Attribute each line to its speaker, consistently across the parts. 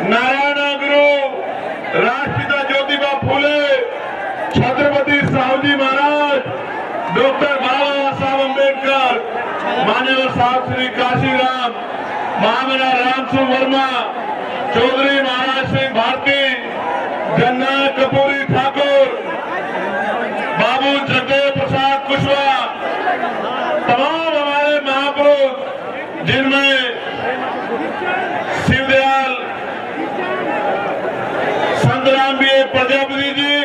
Speaker 1: नारायण गुरु राष्ट्रपिता ज्योतिबा फूले, छत्रपति साहूजी महाराज, डॉक्टर बाबा साहब अम्बेडकर, मान्यवर साहब श्री काशीराम, महामना रामसु वर्मा, चौधरी महाराज सिंह भारती, जननायक कपूरी ठाकुर, बाबू जगदेव प्रसाद कुशवाहा, तमाम हमारे महापुरुष जिनमें शिवदयाल संतराम बी प्रजापति जी,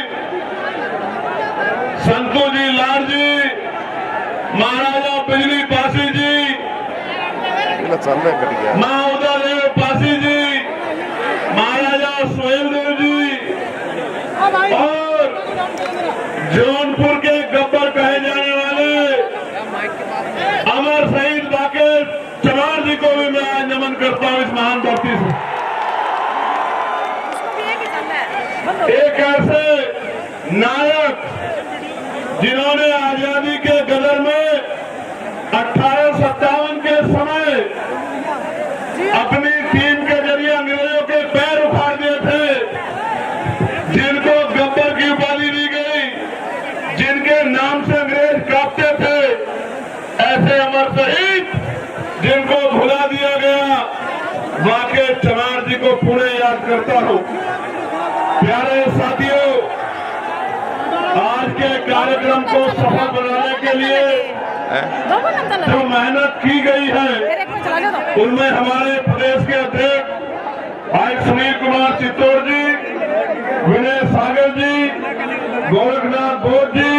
Speaker 1: संतू जी लाल जी, महाराजा बिजली पासी जी, माँ उदयदेव पासी जी, महाराजा सुहेलदेव जी और जौनपुर के गब्बर कहे जाने वाले अमर शहीद बाकेश चमार जी को भी मैं आज नमन करता हूं इस महान धरती से। एक ऐसे नायक जिन्होंने आजादी के गदर में 1857 के समय अपनी टीम के जरिए अंग्रेजों के पैर उखाड़ दिए थे, जिनको गब्बर की उपाधि दी गई, जिनके नाम से अंग्रेज कांपते थे, ऐसे अमर शहीद जिनको भुला दिया गया, बाकेश चमार जी को पुणे याद करता हूं। प्यारे साथियों, आज के कार्यक्रम को सफल बनाने के लिए जो मेहनत की गई है, उनमें हमारे प्रदेश के अध्यक्ष भाई सुनील कुमार चित्तौड़ जी, विनय सागर जी, गोरखनाथ बोध जी,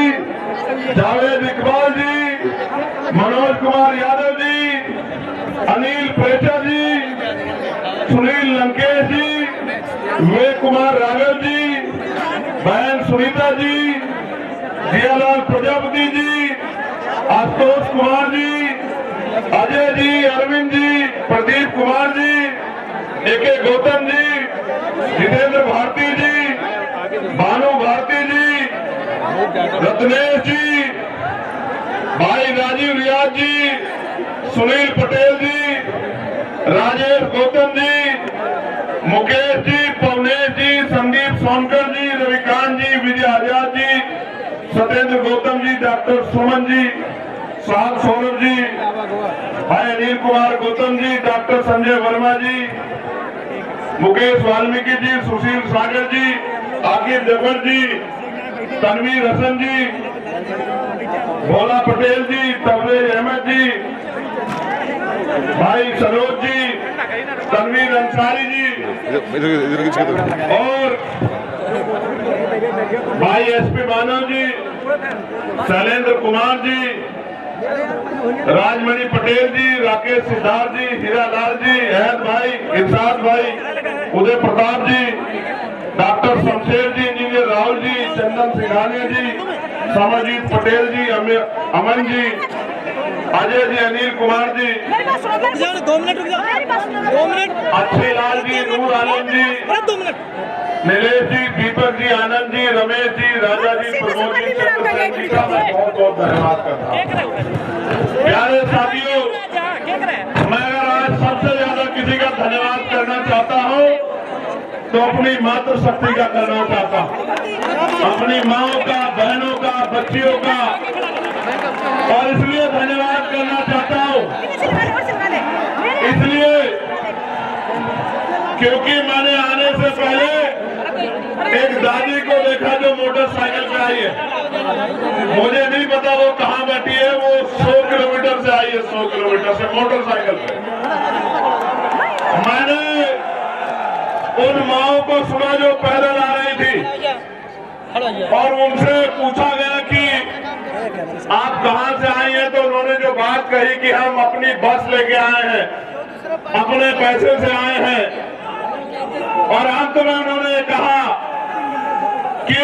Speaker 1: जावेद इकबाल जी, मनोज कुमार यादव जी, अनिल प्रेचा जी, सुनील लंकेश जी, विवेक कुमार राघव जी, बहन सुनीता जी, जियालाल प्रजापति जी, आशुतोष कुमार जी, अजय जी, अरविंद जी, प्रदीप कुमार जी, एके गौतम जी, जितेंद्र भारती जी, भानु भारती जी, रत्नेश जी, भाई राजीव रियाज जी, सुनील पटेल जी, राजेश गौतम जी, मुकेश जी, पवनेश जी, संदीप सोनकर जी, रविकांत जी, विजय आजाद जी, सत्येंद्र गौतम जी, डॉक्टर सुमन जी, साहब सौरभ जी, भाई अनिल कुमार गौतम जी, डॉक्टर संजय वर्मा जी, मुकेश वाल्मीकि जी, सुशील सागर जी, आकिब जफर जी, तनवीर हसन जी, भोला पटेल जी, तबरेज अहमद जी, भाई सरोज जी, तनवीर अंसारी जी और भाई एसपी मानव जी, शैलेंद्र कुमार जी, राजमणि पटेल जी, राकेश सिद्धार्थ जी, हीरालाल जी, अहद भाई, इरशाद भाई, उदय प्रताप जी, डॉक्टर शमशेर जी, इंजीनियर राहुल जी, चंदन सिंघानिया जी, समरजीत पटेल जी, अमन जी, अजय जी, अनिल कुमार जी,
Speaker 2: 2 मिनट रुक जाओ, 2 मिनट,
Speaker 1: अच्छे लाल जी, नूर आलम जी,
Speaker 2: 2 मिनट,
Speaker 1: नीलेश जी, दीपक जी, आनंद जी, रमेश जी, राजा जी, प्रमोद जी, चंद्रसेन जी का मैं बहुत बहुत धन्यवाद करता हूँ। प्यारे साथियों, मैं अगर आज सबसे ज्यादा किसी का धन्यवाद करना चाहता हूँ तो अपनी मातृशक्ति का करना चाहता हूँ, अपनी माओं का, बहनों का, बच्चियों का, और इसलिए धन्यवाद करना चाहता हूँ इसलिए क्योंकि मैंने आने से पहले एक दादी को देखा जो मोटरसाइकिल पे आई है। मुझे नहीं पता वो कहाँ बैठी है, वो 100 किलोमीटर से आई है, 100 किलोमीटर से मोटरसाइकिल पे। मैंने उन माओं को सुना जो पैदल आ रही थी और उनसे पूछा गया कि आप कहाँ से आई हैं, तो उन्होंने जो बात कही कि हम अपनी बस लेके आए हैं, अपने पैसे से आए हैं, और अंत में उन्होंने कहा कि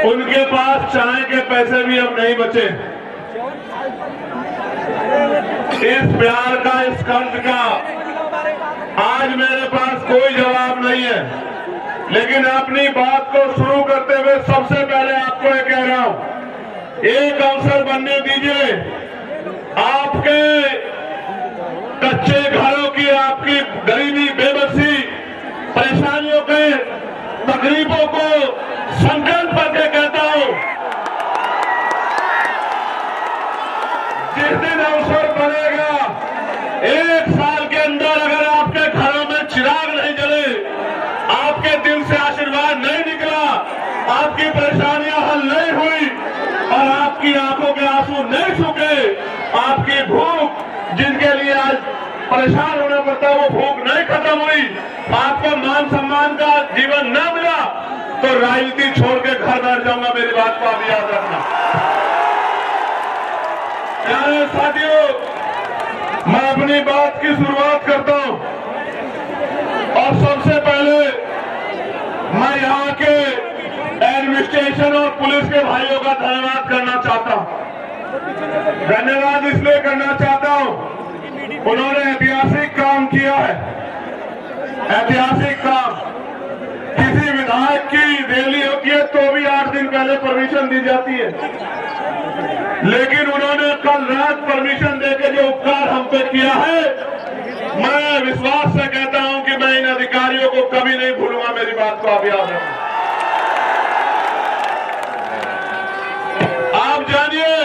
Speaker 1: उनके पास चाय के पैसे भी अब नहीं बचे। इस प्यार का, इस कर्ज का आज मेरे पास कोई जवाब नहीं है, लेकिन अपनी बात को शुरू करते हुए सबसे पहले आपको ये कह रहा हूं, एक अवसर बनने दीजिए। आपके कच्चे घरों की, आपकी गरीबी, बेबसी, परेशानियों के, तकलीफों को संकल्प करके कहता हूं, जिस दिन अवसर बनेगा, 1 साल के अंदर अगर आपके घरों में चिराग नहीं जले, आपके दिल से आशीर्वाद नहीं निकला, आपकी परेशानियां हल नहीं हुई और आपकी आंखों के आंसू नहीं सूखे, आपकी भूख जिनके लिए आज परेशान होना पड़ता वो भूख नहीं खत्म हुई, आपको मान सम्मान का जीवन न मिला, तो राजनीति छोड़ के घर बैठ जाऊंगा। मेरी बात को आप याद रखना। प्यारे साथियों, मैं अपनी बात की शुरुआत करता हूं और सबसे पहले मैं यहाँ के एडमिनिस्ट्रेशन और पुलिस के भाइयों का धन्यवाद करना चाहता हूं। धन्यवाद इसलिए करना चाहता हूं, उन्होंने ऐतिहासिक काम किया है। ऐतिहासिक काम, किसी विधायक की रैली होती है तो भी 8 दिन पहले परमिशन दी जाती है, लेकिन उन्होंने कल रात परमिशन देकर जो उपकार हम पे किया है, मैं विश्वास से कहता हूं कि मैं इन अधिकारियों को कभी नहीं भूलूंगा। मेरी बात को आप याद रखें। आप जानिए,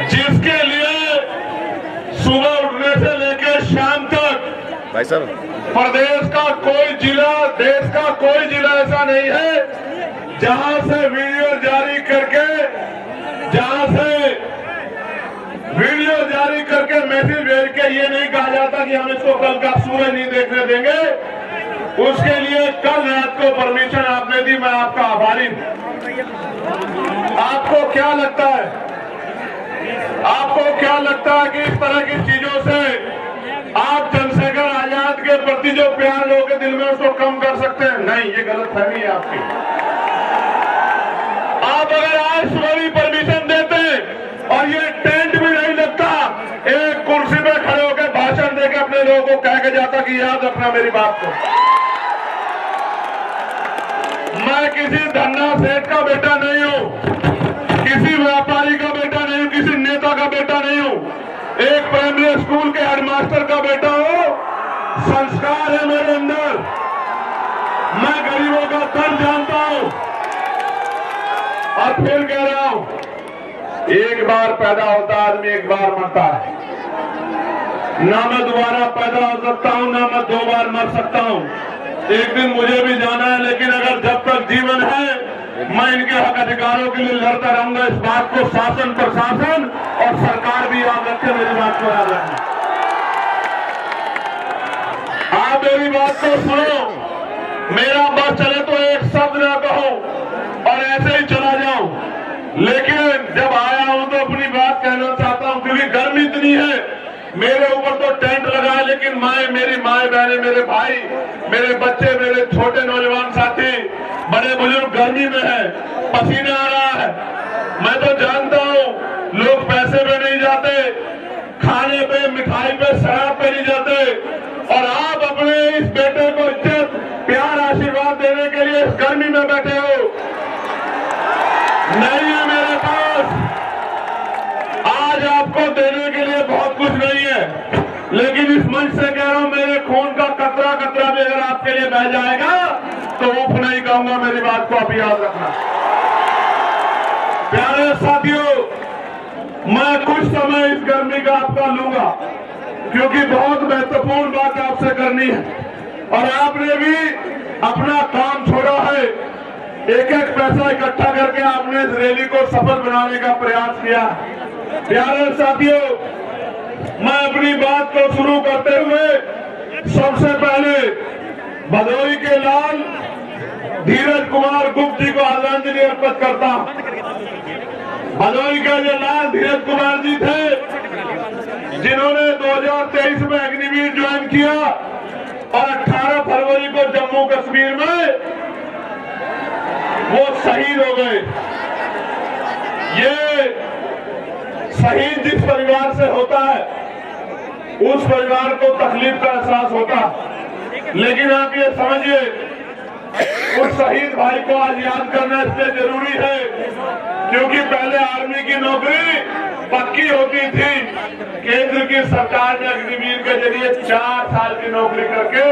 Speaker 1: जिसके लिए सुबह उठने से लेकर शाम तक
Speaker 3: भाई साहब,
Speaker 1: प्रदेश का कोई जिला, देश का कोई जिला ऐसा नहीं है जहां से वीडियो जारी करके, मैसेज भेज के ये नहीं कहा जाता कि हम इसको कल का सूरज नहीं देखने देंगे। उसके लिए कल रात को परमिशन आपने दी, मैं आपका आभारी हूं। आपको क्या लगता है, कि इस तरह की चीजों से आप चंद्रशेखर आजाद के प्रति जो प्यार लोगों के दिल में उसको कम कर सकते हैं? नहीं, ये गलतफहमी है आपकी। आप अगर आज सुबह भी परमिशन देते और ये टेंट भी नहीं लगता, एक कुर्सी पे खड़े होकर भाषण देकर अपने लोगों को कह के जाता कि याद रखना मेरी बात को। मैं किसी धन्ना सेठ का बेटा नहीं हूं, किसी व्यापारी का बेटा नहीं हूं, किसी नेता का बेटा नहीं हूं, एक प्राइमरी स्कूल के हेडमास्टर का बेटा हूं। संस्कार है मेरे अंदर, मैं गरीबों का दर्द जानता हूं। और फिर कह रहा हूं, एक बार पैदा होता आदमी, एक बार मरता है। ना मैं दोबारा पैदा हो सकता हूं, ना मैं 2 बार मर सकता हूं। एक दिन मुझे भी जाना है, लेकिन अगर जब तक जीवन है मैं इनके हक अधिकारों के लिए लड़ता रहूंगा। इस बात को शासन, प्रशासन और सरकार भी याद रखे। मेरी बात को याद रखना। आप मेरी बात को सुनो, मेरा बस चले तो एक शब्द ना कहूं और ऐसे ही चला जाऊं, लेकिन जब आया हूं तो अपनी बात कहना चाहता हूं, क्योंकि गर्मी इतनी है। मेरे ऊपर तो टेंट लगा है, लेकिन मेरी माए बहने, मेरे भाई, मेरे बच्चे, मेरे छोटे नौजवान साथी, बड़े बुजुर्ग गर्मी में है, पसीना आ रहा है। मैं तो जानता हूं लोग पैसे पे नहीं जाते, खाने पे, मिठाई पे, शराब पे नहीं जाते, और आप अपने इस बेटे को इज्जत, प्यार, आशीर्वाद देने के लिए इस गर्मी में बैठे हो। नहीं है मेरे पास आज आपको देने के लिए बहुत कुछ नहीं है, लेकिन इस मंच से कह रहा हूं, मेरे खून का कतरा कतरा भी अगर आपके लिए बह जाएगा तो उफ नहीं कहूंगा। मेरी बात को आप याद रखना। प्यारे साथियों, मैं कुछ समय इस गर्मी का आपका लूंगा, क्योंकि बहुत महत्वपूर्ण बात आपसे करनी है और आपने भी अपना काम छोड़ा है। एक एक पैसा इकट्ठा करके आपने इस रैली को सफल बनाने का प्रयास किया। प्यारे साथियों, मैं अपनी बात को शुरू करते हुए सबसे पहले भदोही के लाल धीरज कुमार गुप्त जी को आदरांजलि अर्पित करता हूं। भदोही के जो लाल धीरज कुमार जी थे, जिन्होंने 2023 में अग्निवीर ज्वाइन किया और 18 फरवरी को जम्मू कश्मीर में वो शहीद हो गए। ये शहीद जिस परिवार से होता है, उस परिवार को तकलीफ का एहसास होता है, लेकिन आप ये समझिए, उस शहीद भाई को आज याद करना इसलिए जरूरी है क्योंकि पहले आर्मी की नौकरी पक्की होती थी केंद्र की सरकार ने अग्निवीर के जरिए 4 साल की नौकरी करके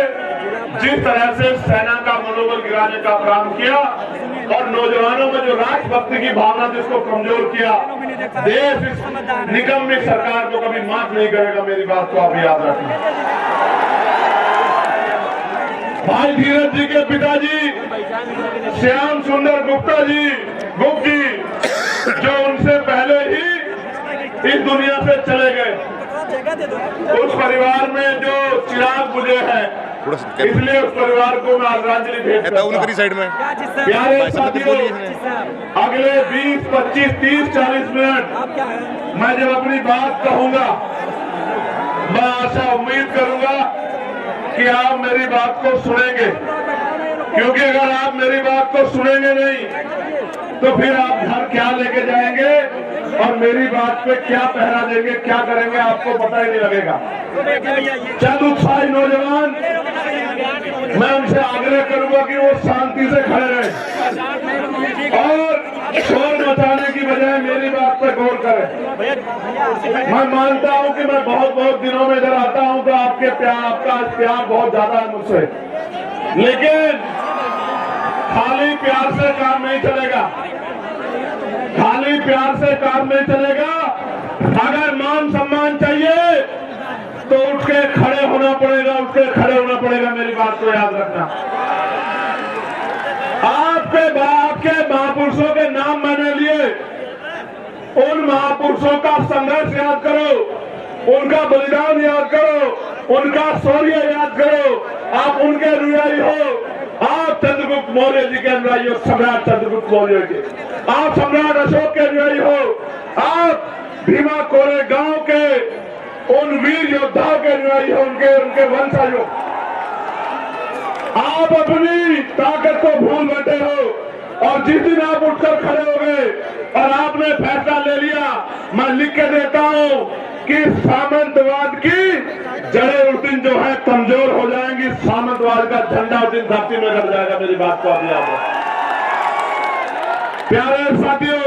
Speaker 1: जिस तरह से सेना का मनोबल गिराने का काम किया और नौजवानों में जो राष्ट्रभक्ति की भावना थी उसको कमजोर किया, देश इस निकम्मी सरकार को कभी माफ नहीं करेगा। मेरी बात को आप याद रखना। भाई धीरज जी के पिताजी श्याम सुंदर गुप्ता जी जो उनसे पहले ही इस दुनिया से चले गए, उस परिवार में जो चिराग बुझे हैं, इसलिए उस परिवार को मैं आदरांजलि भेंट करता हूं।
Speaker 3: साइड में
Speaker 1: प्यारे साथियों, अगले 20, 25, 30, 40 मिनट मैं जब अपनी बात कहूंगा, मैं आशा उम्मीद करूंगा कि आप मेरी बात को सुनेंगे, क्योंकि अगर आप मेरी बात को सुनेंगे नहीं तो फिर आप घर क्या लेके जाएंगे और मेरी बात पे क्या पहरा देंगे, क्या करेंगे, आपको पता ही नहीं लगेगा। चंद उत्साही नौजवान, मैं उनसे आग्रह करूंगा कि वो शांति से खड़े रहें और शोर मचाने की बजाय मेरी बात पर गौर करें। मैं मानता हूं कि मैं बहुत दिनों में इधर आता हूं तो आपका प्यार बहुत ज्यादा है मुझसे, लेकिन खाली प्यार से काम नहीं चलेगा, खाली प्यार से काम नहीं चलेगा। अगर मान सम्मान चाहिए तो उठ के खड़े होना पड़ेगा, उठ के खड़े होना पड़ेगा। मेरी बात को याद रखना। आपके महापुरुषों के नाम मैंने लिए, उन महापुरुषों का संघर्ष याद करो, उनका बलिदान याद करो, उनका शौर्य याद करो। आप उनके अनुयायी हो, आप चंद्रगुप्त मौर्य जी के अनुयायी हो, सम्राट चंद्रगुप्त मौर्य के, आप सम्राट अशोक के अनुयायी हो, आप भीमा कोरे गांव के उन वीर योद्धाओं के अनुयायी हो, उनके वंशज हो। आप अपनी ताकत को भूल बैठे हो और जिस दिन आप उठकर खड़े हो गए और आपने फैसला ले लिया, मैं लिख के देता हूं कि सामंतवाद की जड़ें उस दिन जो है कमजोर हो जाएंगी, सामंतवाद का झंडा उस दिन धरती में लग जाएगा। मेरी बात को आप याद रखें। प्यारे साथियों,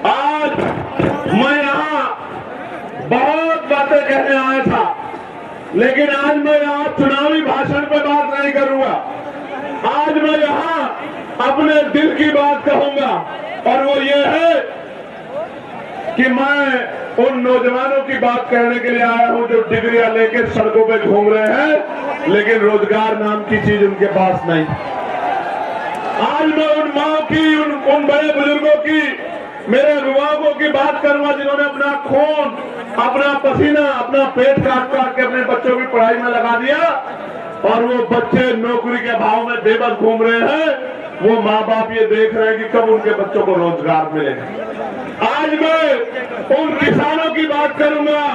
Speaker 1: आज मैं यहाँ बहुत बातें कहने आया था, लेकिन आज मैं यहाँ चुनावी भाषण पे बात नहीं करूंगा। आज मैं यहाँ अपने दिल की बात कहूंगा और वो ये है कि मैं उन नौजवानों की बात कहने के लिए आया हूं जो डिग्रियां लेके सड़कों पे घूम रहे हैं, लेकिन रोजगार नाम की चीज उनके पास नहीं। आज मैं उन माओ की, उन बड़े बुजुर्गों की, मेरे अभिभावकों की बात करूंगा जिन्होंने अपना खून, अपना पसीना, अपना पेट काट काट के अपने बच्चों की पढ़ाई में लगा दिया और वो बच्चे नौकरी के अभाव में बेबस घूम रहे हैं। वो माँ बाप ये देख रहे हैं कि कब उनके बच्चों को रोजगार मिलेगा। आज मैं उन किसानों की बात करूंगा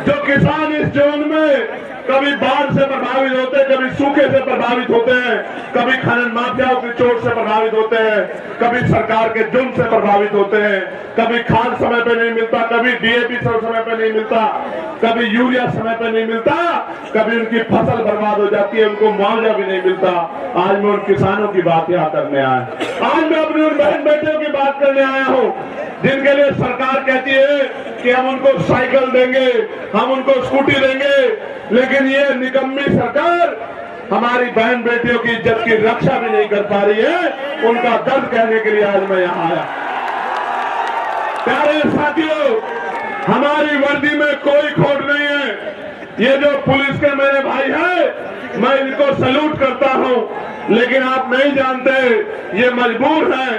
Speaker 1: जो किसान इस जोन में कभी बाढ़ से प्रभावित होते हैं, कभी सूखे से प्रभावित होते हैं, कभी खनन माफियाओं की चोट से प्रभावित होते हैं, कभी सरकार के जुर्म से प्रभावित होते हैं, कभी खाद समय पे नहीं मिलता, कभी डीएपी समय पे नहीं मिलता, कभी यूरिया समय पे नहीं मिलता, कभी उनकी फसल बर्बाद हो जाती है, उनको मुआवजा भी नहीं मिलता। आज मैं उन किसानों की बात यहाँ करने आया। आज मैं अपनी उन बहन बेटियों की बात करने आया हूँ जिनके लिए सरकार कहती है कि हम उनको साइकिल देंगे, हम उनको स्कूटी देंगे, लेकिन ये निकम्मी सरकार हमारी बहन बेटियों की इज्जत की रक्षा भी नहीं कर पा रही है। उनका दर्द कहने के लिए आज मैं यहाँ आया। प्यारे साथियों, हमारी वर्दी में कोई खोट नहीं है। ये जो पुलिस के मेरे भाई हैं, मैं इनको सैल्यूट करता हूं, लेकिन आप नहीं जानते ये मजबूर हैं,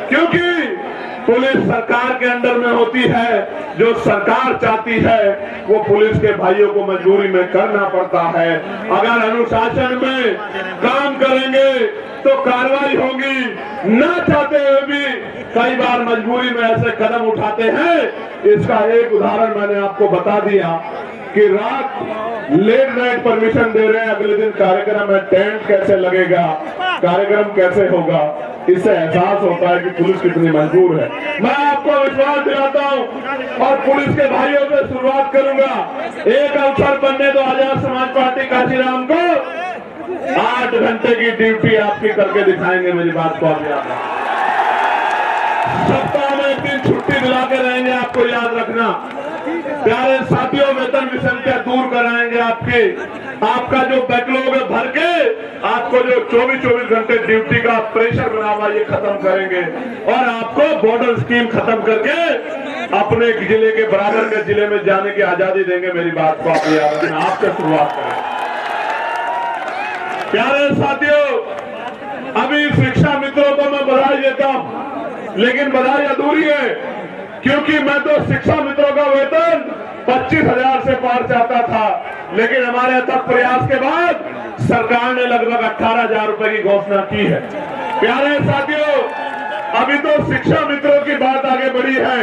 Speaker 1: क्योंकि पुलिस सरकार के अंडर में होती है। जो सरकार चाहती है वो पुलिस के भाइयों को मजबूरी में करना पड़ता है। अगर अनुशासन में काम करेंगे तो कार्रवाई होगी, ना चाहते हुए भी कई बार मजबूरी में ऐसे कदम उठाते हैं। इसका एक उदाहरण मैंने आपको बता दिया कि रात लेट नाइट परमिशन दे रहे हैं, अगले दिन कार्यक्रम है, टेंट कैसे लगेगा, कार्यक्रम कैसे होगा, इससे एहसास होता है कि पुलिस कितनी मजबूर है। मैं आपको विश्वास दिलाता हूं और पुलिस के भाइयों से शुरुआत करूंगा। एक अवसर बनने दो आजाद समाज पार्टी काशीराम को 8 घंटे की ड्यूटी आपकी करके दिखाएंगे। मेरी बात को आप याद रखें। सप्ताह में एक दिन छुट्टी दिला के रहेंगे, आपको याद रखना। प्यारे साथियों, वेतन विसंख्या दूर कराएंगे आपका जो बैकलॉग है भर के, आपको जो 24 घंटे ड्यूटी का प्रेशर बना हुआ ये खत्म करेंगे और आपको बॉर्डर स्कीम खत्म करके अपने जिले के बराबर के जिले में जाने की आजादी देंगे। मेरी बात को आप याद रखना, आपसे शुरुआत करें। प्यारे साथियों, अभी शिक्षा मित्रों को मैं बधाई देता हूं, लेकिन बधाई अधूरी है, क्योंकि मैं तो शिक्षा मित्रों का वेतन 25,000 से पार चाहता था, लेकिन हमारे अथक प्रयास के बाद सरकार ने लगभग 18,000 रुपए की घोषणा की है। प्यारे साथियों, अभी तो शिक्षा मित्रों की बात आगे बढ़ी है,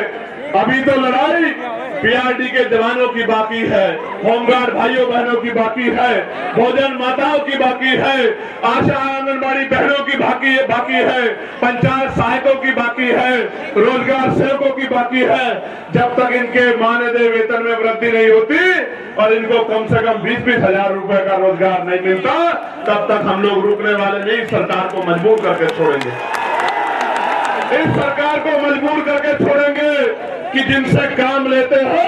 Speaker 1: अभी तो लड़ाई पीआरडी के जवानों की बाकी है, होमगार्ड भाइयों बहनों की बाकी है, भोजन माताओं की बाकी है, आशा आंगनबाड़ी बहनों की बाकी है, पंचायत सहायकों की बाकी है, रोजगार सेवकों की बाकी है। जब तक इनके मानदेय वेतन में वृद्धि नहीं होती और इनको कम से कम 20-20 हजार रुपए का रोजगार नहीं मिलता, तब तक हम लोग रुकने वाले नहीं, सरकार को मजबूर करके छोड़ेंगे। इस सरकार को मजबूर करके छोड़ेंगे कि जिनसे काम लेते हो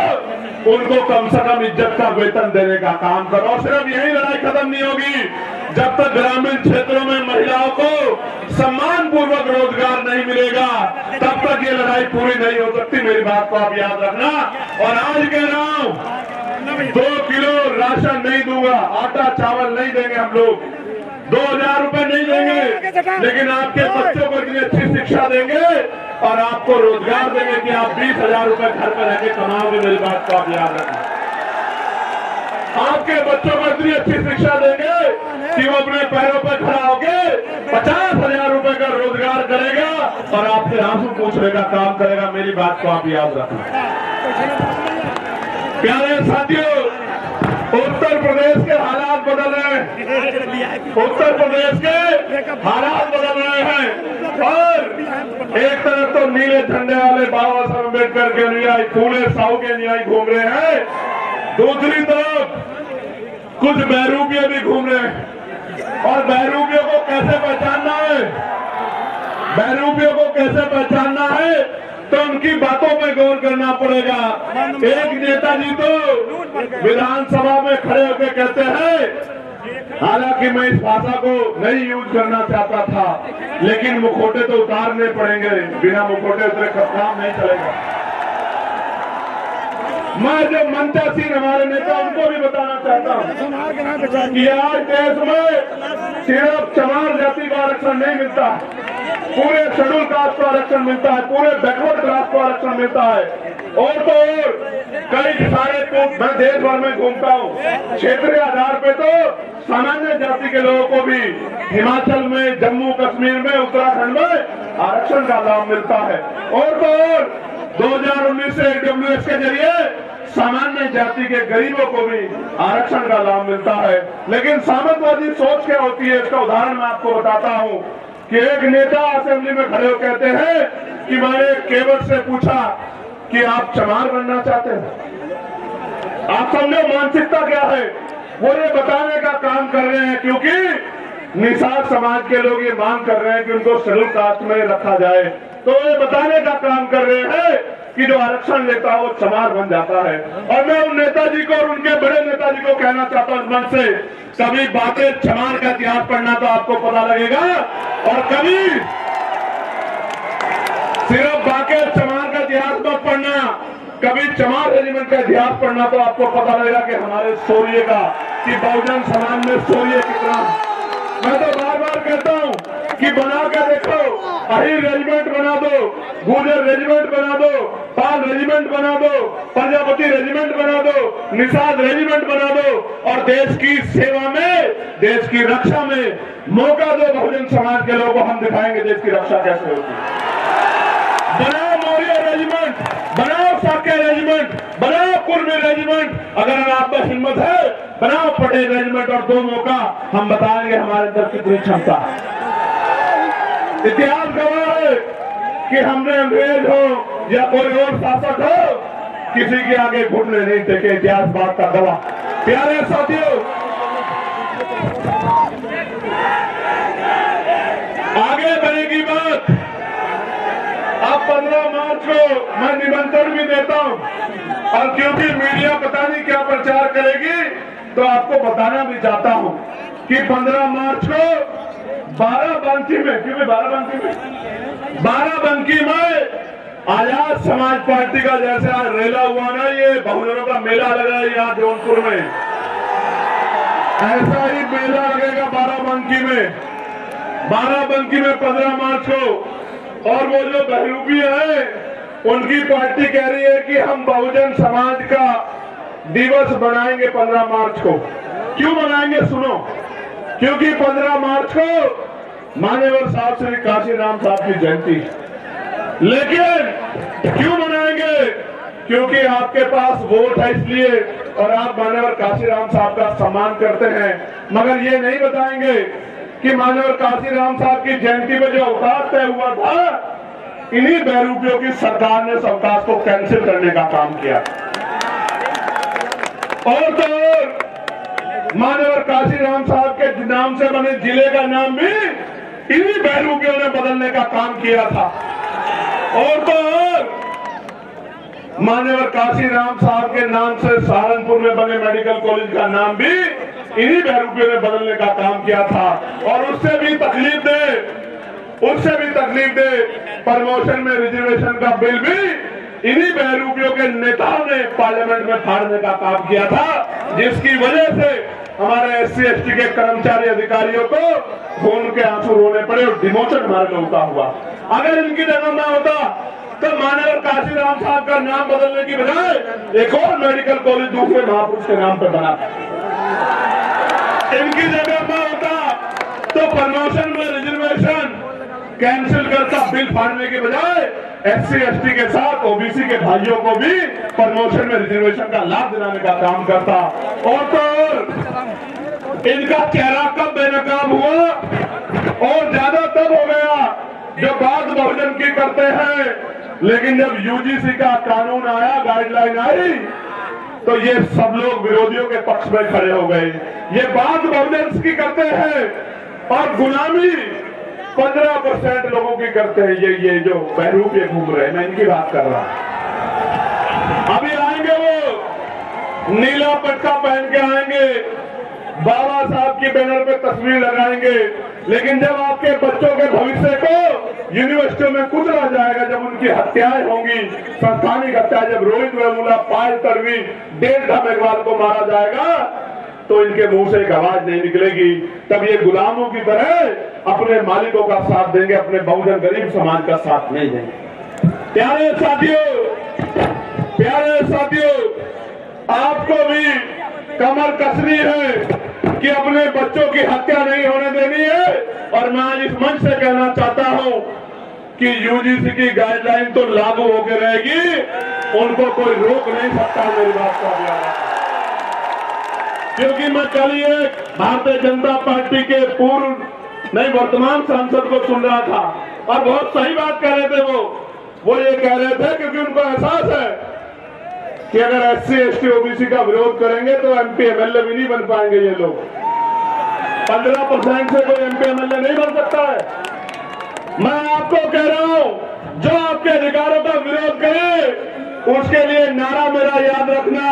Speaker 1: उनको कम से कम इज्जत का वेतन देने का काम करो। और सिर्फ यही लड़ाई खत्म नहीं होगी जब तक ग्रामीण क्षेत्रों में महिलाओं को सम्मान पूर्वक रोजगार नहीं मिलेगा, तब तक ये लड़ाई पूरी नहीं हो सकती। मेरी बात को आप याद रखना। और आज कह रहा हूं, 2 किलो राशन नहीं दूंगा, आटा चावल नहीं देंगे हम लोग, 2,000 रुपए नहीं देंगे, लेकिन आपके बच्चों को इतनी अच्छी शिक्षा देंगे और आपको रोजगार देंगे कि आप 20,000 रुपए घर पर रहकर कमाओगे। मेरी बात को आप याद रखना। आपके बच्चों को इतनी अच्छी शिक्षा देंगे कि वो अपने पैरों पर खड़ा होकर 50,000 रुपए का रोजगार करेगा और आपसे आंसू पूछने का काम करेगा। मेरी बात को आप याद रखना। प्यारे साथियों, उत्तर प्रदेश के हालात बदल रहे हैं, उत्तर प्रदेश के हालात बदल रहे हैं और एक तरफ तो नीले झंडे वाले बाबा साहब अम्बेडकर के अनुयायी, फूले साहू के अनुयायी घूम रहे हैं, दूसरी तरफ कुछ बहरूपिये भी घूम रहे हैं। और बहरूपियों को कैसे पहचानना है, बहरूपियों को कैसे पहचानना है, तो उनकी बातों में गौर करना पड़ेगा। एक नेताजी तो विधानसभा में खड़े होकर कहते हैं, हालांकि मैं इस भाषा को नहीं यूज करना चाहता था, लेकिन मुखौटे तो उतारने पड़ेंगे, बिना मुखौटे उतरे काम नहीं चलेगा। मैं जो मंचासीन हमारे नेता उनको भी बताना चाहता हूं कि आज देश में सिर्फ चमार जाति का आरक्षण नहीं मिलता, पूरे शेड्यूल कास्ट को आरक्षण मिलता है, पूरे बैकवर्ड क्लास को आरक्षण मिलता है। और तो और कई सारे मैं देश भर में घूमता हूँ, क्षेत्रीय आधार पे तो सामान्य जाति के लोगों को भी हिमाचल में, जम्मू कश्मीर में, उत्तराखंड में आरक्षण का लाभ मिलता है। और तो और 2019 से AWS के जरिए सामान्य जाति के गरीबों को भी आरक्षण का लाभ मिलता है। लेकिन सामंतवादी सोच क्या होती है, इसका उदाहरण मैं आपको बताता हूँ कि एक नेता असेंबली में खड़े हो कहते हैं कि मैंने केवट से पूछा कि आप चमार बनना चाहते हैं। आप समझो मानसिकता क्या है, वो ये बताने का काम कर रहे हैं, क्योंकि निषाद समाज के लोग ये मांग कर रहे हैं कि उनको शेड्यूल कास्ट में रखा जाए, तो ये बताने का काम कर रहे हैं कि जो आरक्षण लेता है वो चमार बन जाता है। और मैं उन नेताजी को और उनके बड़े नेताजी को कहना चाहता हूं मन से, कभी बातें चमार का इतिहास पढ़ना तो आपको पता लगेगा, और कभी सिर्फ बाके चमार का इतिहास मत पढ़ना, कभी चमार रेजिमेंट का इतिहास पढ़ना तो आपको पता लगेगा कि हमारे शौर्य का, कि बहुजन समाज में शौर्य कितना। मैं तो बार बार कहता हूं कि बना के देखो, अहिर रेजिमेंट बना दो, गुर्जर रेजिमेंट बना दो, पाल रेजिमेंट बना दो, प्रजापति रेजिमेंट बना दो, निषाद रेजिमेंट बना दो, और देश की सेवा में, देश की रक्षा में मौका दो बहुजन समाज के लोगों को, हम दिखाएंगे देश की रक्षा कैसे होती है। बनाओ मौर्य रेजिमेंट, बनाओ साक्य रेजिमेंट, बनाओ कुर्मी रेजिमेंट, अगर आप में हिम्मत है बनाओ पटेल रेजिमेंट, और 2 मौका हम बताएंगे हमारे अंदर कितनी क्षमता है। इतिहास गवाह है कि हमने अंग्रेज हो या कोई और शासक हो, किसी के आगे घुटने नहीं टेके, इतिहास बात का गवाह। प्यारे साथियों, आगे बढ़ेगी बात। अब 15 मार्च को मैं निमंत्रण भी देता हूं, और क्योंकि मीडिया पता नहीं क्या प्रचार करेगी, तो आपको बताना भी चाहता हूं कि 15 मार्च को बाराबंकी में, क्योंकि बाराबंकी में आजाद समाज पार्टी का जैसे आज रेला हुआ ना, ये बहुजनों का मेला लगा है यहाँ जौनपुर में, ऐसा ही मेला लगेगा बाराबंकी में। बाराबंकी में 15 मार्च को। और वो जो बहरूपी है, उनकी पार्टी कह रही है कि हम बहुजन समाज का दिवस बनाएंगे 15 मार्च को। क्यों बनाएंगे सुनो, क्योंकि 15 मार्च को मान्यवर साहब श्री काशीराम साहब की जयंती। लेकिन क्यों मनाएंगे, क्योंकि आपके पास वोट है इसलिए, और आप मान्यवर काशीराम साहब का सम्मान करते हैं। मगर ये नहीं बताएंगे कि मान्यवर काशीराम साहब की जयंती में जो अवकाश तय हुआ था, इन्हीं बहरूपियों की सरकार ने उस अवकाश को कैंसिल करने का काम किया। और तो और मान्यवर काशीराम साहब के नाम से बने जिले का नाम भी इन्हीं बहरूपियों ने बदलने का काम किया था। और तो और मान्यवर काशीराम साहब के नाम से सहारनपुर में बने मेडिकल कॉलेज का नाम भी इन्हीं बहरूपियों ने बदलने का काम किया था। और उससे भी तकलीफ दे प्रमोशन में रिजर्वेशन का बिल भी इन्हीं बहरूपियों के नेताओं ने पार्लियामेंट में फाड़ने का काम किया था, जिसकी वजह से हमारे SC/ST के कर्मचारी अधिकारियों को खून के आंसू रोने पड़े और डिमोशन हमारे में होता हुआ। अगर इनकी जगह ना होता तो मान्यवर काशीराम साहब का नाम बदलने की बजाय एक और मेडिकल कॉलेज दूसरे महापुरुष के नाम पर बना। इनकी जगह ना होता तो प्रमोशन में रिजर्वेशन कैंसिल करता, बिल फाड़ने के बजाय SC/ST के साथ OBC के भाइयों को भी प्रमोशन में रिजर्वेशन का लाभ दिलाने का काम करता। और तो इनका चेहरा कब बेनकाब हुआ और ज्यादा तब हो गया जब बात बहुजन की करते हैं, लेकिन जब UGC का कानून आया, गाइडलाइन आई, तो ये सब लोग विरोधियों के पक्ष में खड़े हो गए। ये बात बहुजन की करते हैं और गुलामी 15% लोगों की करते हैं। ये जो बहरूप ये घूम रहे हैं, मैं इनकी बात कर रहा हूं। अभी आएंगे वो नीला पट्टा पहन के आएंगे, बाबा साहब की बैनर पे तस्वीर लगाएंगे, लेकिन जब आपके बच्चों के भविष्य को यूनिवर्सिटियों में कुचला जाएगा, जब उनकी हत्याएं होंगी, संस्थानिक हत्या, जब रोहित वेमुला, पायल तड़वी, डेढ़ मेघवाल को मारा जाएगा, तो इनके मुंह से एक आवाज नहीं निकलेगी। तब ये गुलामों की तरह अपने मालिकों का साथ देंगे, अपने बहुजन गरीब समाज का साथ नहीं देंगे। प्यारे साथियों, आपको भी कमर कसनी है कि अपने बच्चों की हत्या नहीं होने देनी है। और मैं आज इस मंच से कहना चाहता हूं कि UGC की गाइडलाइन तो लागू होकर रहेगी, उनको कोई रोक नहीं सकता। मेरी बात का ध्यान, क्योंकि मैं कल ही एक भारतीय जनता पार्टी के वर्तमान सांसद को सुन रहा था और बहुत सही बात कह रहे थे। वो ये कह रहे थे क्योंकि उनको एहसास है कि अगर SC/ST OBC का विरोध करेंगे तो MP MLA भी नहीं बन पाएंगे ये लोग। 15% से कोई MP MLA नहीं बन सकता है। मैं आपको कह रहा हूं, जो आपके अधिकारों का विरोध करे उसके लिए नारा मेरा याद रखना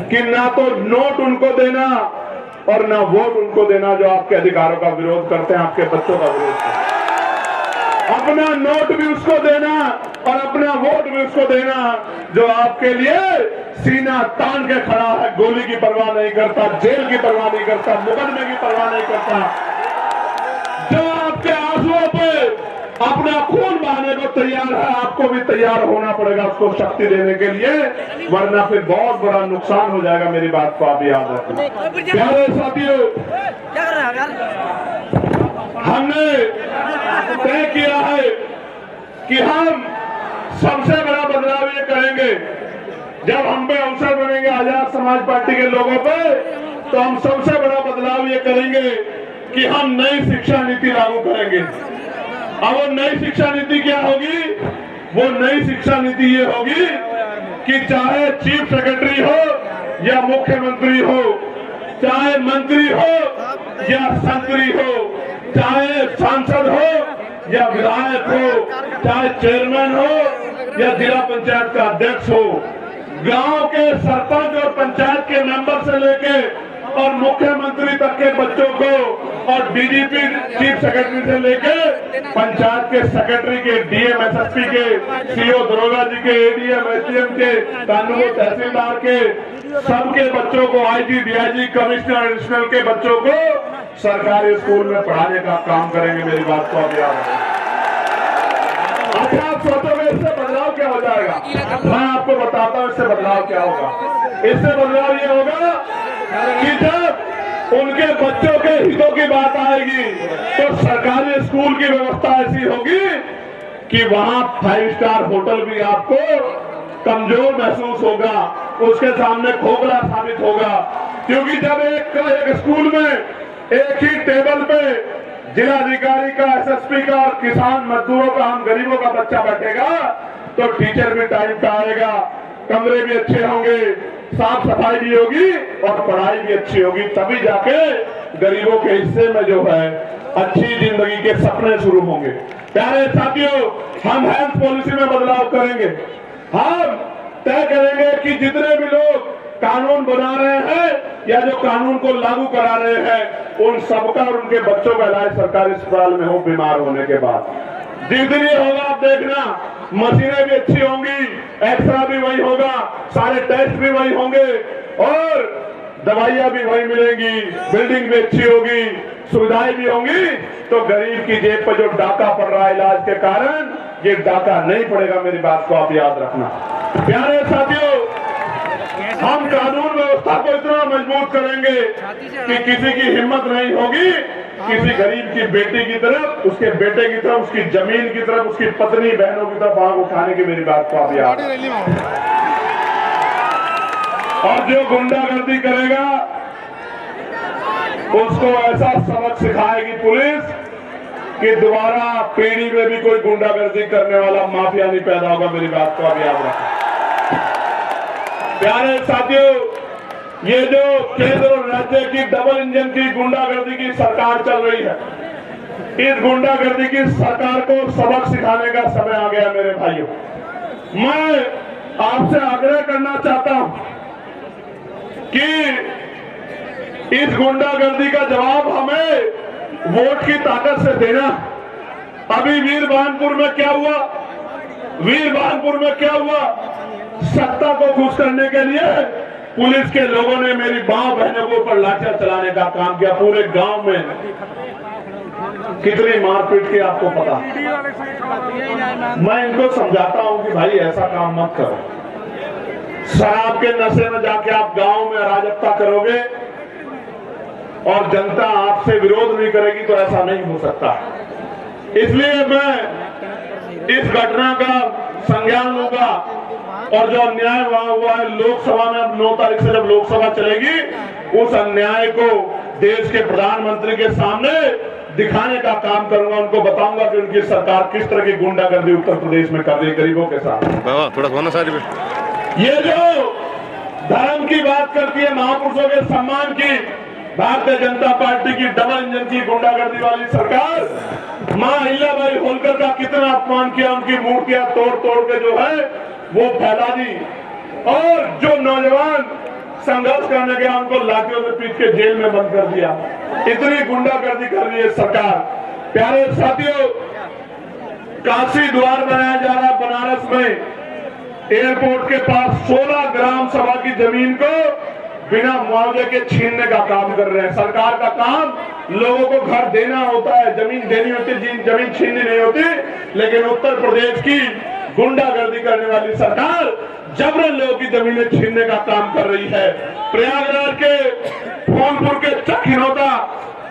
Speaker 1: कि ना तो नोट उनको देना और ना वोट उनको देना जो आपके अधिकारों का विरोध करते हैं, आपके बच्चों का विरोध करते हैं। अपना नोट भी उसको देना और अपना वोट भी उसको देना जो आपके लिए सीना तान के खड़ा है, गोली की परवाह नहीं करता, जेल की परवाह नहीं करता, मुकदमे की परवाह नहीं करता, जो आपके आंसुओं पे अपना खून बहाने को तैयार है। आपको भी तैयार होना पड़ेगा उसको शक्ति देने के लिए, वरना फिर बहुत बड़ा नुकसान हो जाएगा। मेरी बात को आप याद रखें। प्यारे साथियों, हमने तय किया है कि हम सबसे बड़ा बदलाव ये करेंगे, जब हम पे अवसर बनेंगे आजाद समाज पार्टी के लोगों पे, तो हम सबसे बड़ा बदलाव ये करेंगे कि हम नई शिक्षा नीति लागू करेंगे। अब वो नई शिक्षा नीति क्या होगी? वो नई शिक्षा नीति ये होगी कि चाहे चीफ सेक्रेटरी हो या मुख्यमंत्री हो, चाहे मंत्री हो या संतरी हो, चाहे सांसद हो या विधायक हो, चाहे चेयरमैन हो या जिला पंचायत का अध्यक्ष हो, गांव के सरपंच और पंचायत के मेंबर से लेके और मुख्यमंत्री तक के बच्चों को और डीजीपी चीफ सेक्रेटरी से लेके पंचायत के सेक्रेटरी के, डीएम एसएसपी के, सीओ दरोगा जी के, एडीएम एसडीएम के, कानून तहसीलदार के, सबके बच्चों को, आईजी डीआईजी कमिश्नर एडिशनल के बच्चों को सरकारी स्कूल में पढ़ाने का काम करेंगे। मेरी बात को आप याद रखें। अच्छा, आप सोचोगे इससे बदलाव क्या हो जाएगा? मैं आपको बताता हूँ इससे बदलाव क्या होगा। इससे बदलाव ये होगा कि जब उनके बच्चों के हितों की बात आएगी तो सरकारी स्कूल की व्यवस्था ऐसी होगी कि वहां 5 स्टार होटल भी आपको कमजोर महसूस होगा, उसके सामने खोखला साबित होगा। क्योंकि जब एक स्कूल में एक ही टेबल पे जिलाधिकारी का, एसएसपी का और किसान मजदूरों का, हम गरीबों का बच्चा बैठेगा तो टीचर भी टाइम पे आएगा, कमरे भी अच्छे होंगे, साफ सफाई भी होगी और पढ़ाई भी अच्छी होगी। तभी जाके गरीबों के हिस्से में जो है अच्छी जिंदगी के सपने शुरू होंगे। प्यारे साथियों, हम हेल्थ पॉलिसी में बदलाव करेंगे। हम तय करेंगे कि जितने भी लोग कानून बना रहे हैं या जो कानून को लागू करा रहे हैं, उन सबका और उनके बच्चों का इलाज सरकारी अस्पताल में हो बीमार होने के बाद। जिस दिन ये होगा आप देखना, मशीनें भी अच्छी होंगी, एक्सरा भी वही होगा, सारे टेस्ट भी वही होंगे और दवाइयां भी वही मिलेंगी, बिल्डिंग भी अच्छी होगी, सुविधाएं भी होंगी। तो गरीब की जेब पर जो डाका पड़ रहा है इलाज के कारण, ये डाका नहीं पड़ेगा। मेरी बात को आप याद रखना। प्यारे साथियों, हम कानून व्यवस्था को इतना मजबूत करेंगे कि किसी की हिम्मत नहीं होगी किसी गरीब की बेटी की तरफ, उसके बेटे की तरफ, उसकी जमीन की तरफ, उसकी पत्नी बहनों की तरफ आंख उठाने की। मेरी बात को आप याद। और जो गुंडागर्दी करेगा उसको ऐसा सबक सिखाएगी पुलिस कि दोबारा पीढ़ी में भी कोई गुंडागर्दी करने वाला माफिया नहीं पैदा होगा। मेरी बात को आप याद रखें। प्यारे साथियों, ये जो केंद्र और राज्य की डबल इंजन की गुंडागर्दी की सरकार चल रही है, इस गुंडागर्दी की सरकार को सबक सिखाने का समय आ गया। मेरे भाइयों, मैं आपसे आग्रह करना चाहता हूं कि इस गुंडागर्दी का जवाब हमें वोट की ताकत से देना। अभी वीरबानपुर में क्या हुआ? वीरबानपुर में क्या हुआ? सत्ता को खुश करने के लिए पुलिस के लोगों ने मेरी मां बहनों के ऊपर लाठियां चलाने का काम किया। पूरे गांव में कितनी मारपीट की आपको पता। मैं इनको समझाता हूं कि भाई ऐसा काम मत करो। शराब के नशे में जाके आप गांव में अराजकता करोगे और जनता आपसे विरोध नहीं करेगी तो ऐसा नहीं हो सकता। इसलिए मैं इस घटना का संज्ञान लूंगा और जो अन्याय वहां हुआ है लोकसभा में, अब 9 तारीख से जब लोकसभा चलेगी, उस अन्याय को देश के प्रधानमंत्री के सामने दिखाने का काम करूंगा। उनको बताऊंगा कि उनकी सरकार किस तरह की गुंडागर्दी उत्तर प्रदेश में कर रही है गरीबों के साथ।
Speaker 2: थोड़ा सोना सारी
Speaker 1: ये जो धर्म की बात करती है, महापुरुषों के सम्मान की, भारतीय जनता पार्टी की डबल इंजन की गुंडागर्दी वाली सरकार मां अहिल्याबाई होलकर का कितना अपमान किया, उनकी मूर्तियां तोड़ तोड़ के जो है वो फैला दी और जो नौजवान संघर्ष करने गया उनको लाठियों से पीट के जेल में बंद कर दिया। इतनी गुंडागर्दी कर रही है सरकार। प्यारे साथियों, काशी द्वार बनाया जा रहा है बनारस में, एयरपोर्ट के पास 16 ग्राम सभा की जमीन को बिना मुआवजे के छीनने का काम कर रहे हैं। सरकार का काम लोगों को घर देना होता है, जमीन देनी होती है, जमीन छीननी नहीं होती। लेकिन उत्तर प्रदेश की गुंडागर्दी करने वाली सरकार जबरन लोगों की जमीनें छीनने का काम कर रही है। प्रयागराज के फूलपुर के चकिनोता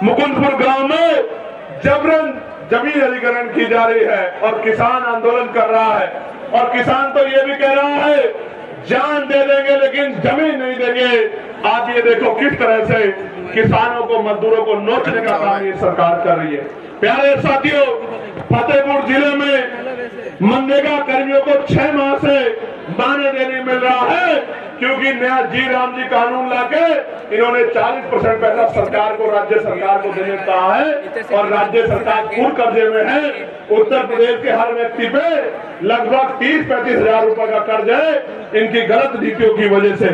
Speaker 1: मुकुंदपुर गांव में जबरन जमीन अधिग्रहण की जा रही है और किसान आंदोलन कर रहा है। और किसान तो ये भी कह रहा है जान दे देंगे लेकिन जमीन नहीं देंगे। आप ये देखो किस तरह से किसानों को, मजदूरों को नोचने का काम ये सरकार कर रही है। प्यारे साथियों, फतेहपुर जिले में मनरेगा कर्मियों को 6 माह से मान्य देने मिल रहा है, क्योंकि नया जी राम जी कानून लाके इन्होंने 40% पैसा सरकार को, राज्य सरकार को देने कहा है और राज्य सरकार पूर्ण कर्जे में है। उत्तर प्रदेश के हर व्यक्ति पे लगभग 30-35 हजार रुपए का कर्ज है इनकी गलत नीतियों की वजह से।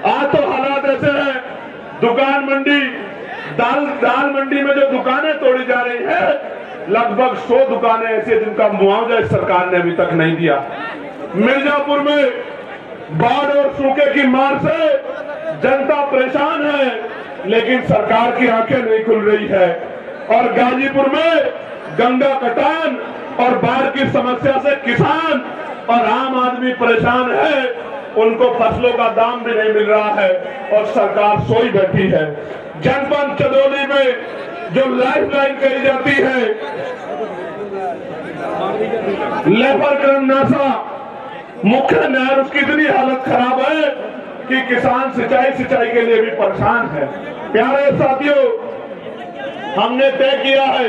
Speaker 1: आज तो हालात ऐसे हैं, दुकान मंडी, दाल मंडी में जो दुकानें तोड़ी जा रही है, लगभग 100 दुकानें ऐसी जिनका मुआवजा इस सरकार ने अभी तक नहीं दिया। मिर्जापुर में बाढ़ और सूखे की मार से जनता परेशान है, लेकिन सरकार की आंखें नहीं खुल रही है। और गाजीपुर में गंगा कटान और बाढ़ की समस्या से किसान और आम आदमी परेशान है, उनको फसलों का दाम भी नहीं मिल रहा है और सरकार सोई बैठी है। जनपद चंदौली में जो लाइफलाइन कही जाती है, लेफरकरमनासा मुख्य नहर, उसकी इतनी हालत खराब है कि किसान सिंचाई के लिए भी परेशान है। प्यारे साथियों, हमने तय किया है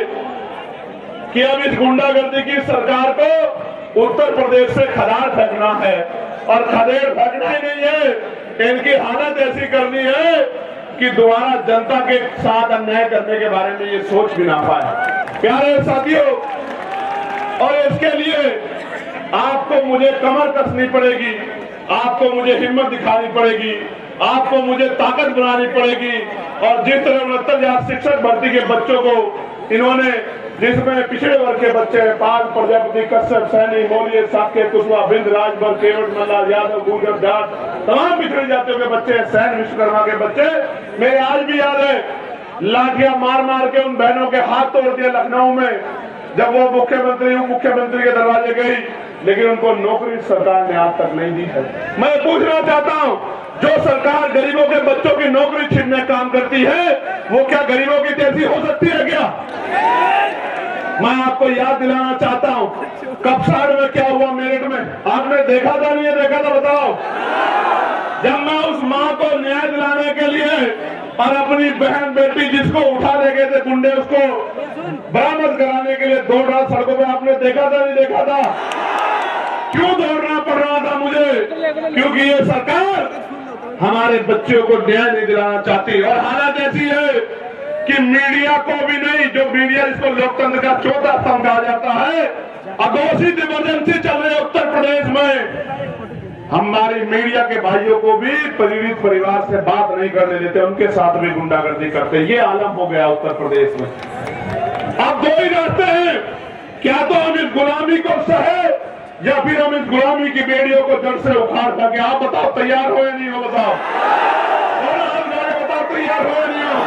Speaker 1: कि अब इस गुंडागर्दी की सरकार को उत्तर प्रदेश से खदार फेंकना है, और खदेड़ फेंकना ही नहीं है, इनकी हालत ऐसी करनी है कि दोबारा जनता के साथ अन्याय करने के बारे में ये सोच भी ना पाए। प्यारे साथियों, और इसके लिए आपको मुझे कमर कसनी पड़ेगी, आपको मुझे हिम्मत दिखानी पड़ेगी, आपको मुझे ताकत बनानी पड़ेगी। और जिस तरह 69,000 शिक्षक भर्ती के बच्चों को इन्होंने, जिसमें पिछड़े वर्ग के बच्चे हैं, पाल प्रजापति, कश्यप, सैनी, मौर्य, साकेत, कुशवाहा, बिंद, राजभर, केवट, मल्लार, यादव, गुर्जर, जाट, तमाम पिछड़ी जातियों के बच्चे, सैन विश्वकर्मा के बच्चे, मेरे आज भी याद है, लाठियां मार मार के उन बहनों के हाथ तोड़ दिए लखनऊ में, जब वो मुख्यमंत्री उप मुख्यमंत्री के दरवाजे गई, लेकिन उनको नौकरी सरकार ने आज तक नहीं दी है। मैं पूछना चाहता हूं, जो सरकार गरीबों के बच्चों की नौकरी छीनने काम करती है, वो क्या गरीबों की जैसी हो सकती है क्या? मैं आपको याद दिलाना चाहता हूं, कपसाड़ में क्या हुआ मेरठ में, आपने देखा था नहीं देखा था बताओ? जब मैं उस मां को न्याय दिलाने के लिए और अपनी बहन बेटी जिसको उठा ले गए थे गुंडे, उसको बरामद कराने के लिए दौड़ रहा सड़कों पे, आपने देखा था नहीं देखा था? क्यों दौड़ना पड़ रहा था मुझे? क्योंकि ये सरकार हमारे बच्चों को न्याय नहीं दिलाना चाहती। और हालत ऐसी है कि मीडिया को भी नहीं, जो मीडिया जिसको लोकतंत्र का चौथा स्तंभ कहा जाता है, अघोषित इमरजेंसी चल रही है उत्तर प्रदेश में, हमारी मीडिया के भाइयों को भी पीड़ित परिवार से बात नहीं करने देते, उनके साथ भी गुंडागर्दी करते। ये आलम हो गया उत्तर प्रदेश में। अब दो ही रास्ते हैं, क्या तो हम इस गुलामी को सहे या फिर हम इस गुलामी की बेड़ियों को जड़ से उखाड़ सके। आप बताओ तैयार हो या नहीं हो? बताओ, बताओ तैयार हो या नहीं हो?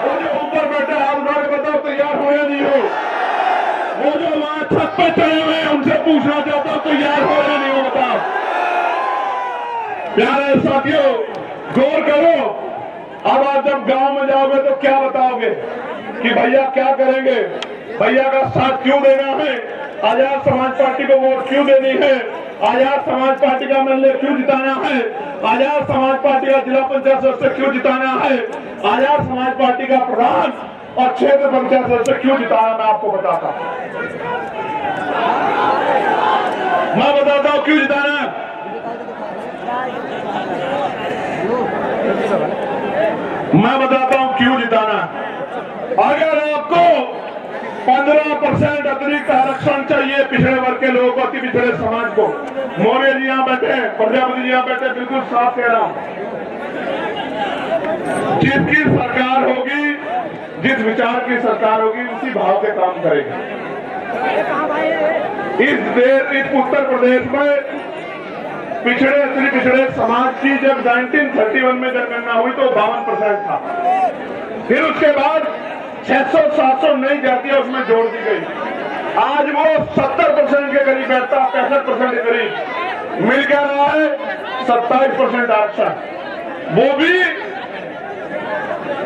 Speaker 1: वो जो ऊपर बैठे हाथ उठा के बताओ तैयार हो या नहीं हो? वो जो वहां छत पे चढ़े हुए हैं उनसे पूछना चाहता हूं तैयार हो या नहीं हो? बताओ। प्यारे साथियों, गौर करो, अब आप जब गांव में जाओगे तो क्या बताओगे कि भैया क्या करेंगे, भैया का साथ क्यों देना है, आजाद समाज पार्टी को वोट क्यों देनी है, आजाद समाज पार्टी का मंडल क्यों जिताना है, आजाद समाज पार्टी का जिला पंचायत सदस्य क्यों जिताना है, आजाद समाज पार्टी का प्रधान और क्षेत्र पंचायत सदस्य क्यों जिताना, मैं आपको बताता हूं। मैं बताता हूं क्यों जिताना है। मैं बताता हूं क्यों जिताना है। अगर आपको 15% अतिरिक्त आरक्षण चाहिए पिछड़े वर्ग के लोगों को, अति पिछड़े समाज को, मौर्य जी यहाँ बैठे हैं, प्रजापति जी यहाँ बैठे, बिल्कुल साफ कह रहा हूं, जिसकी सरकार होगी, जिस विचार की सरकार होगी, उसी भाव के काम करेगी। इस उत्तर प्रदेश में पिछड़े अति पिछड़े समाज की जब 1931 में जनगणना हुई तो 52% था, फिर उसके बाद 600-700 नई जातियां उसमें जोड़ दी गई, आज वो 70% के करीब बैठता, 65% के करीब मिल क्या रहा है, 27% आरक्षण। वो भी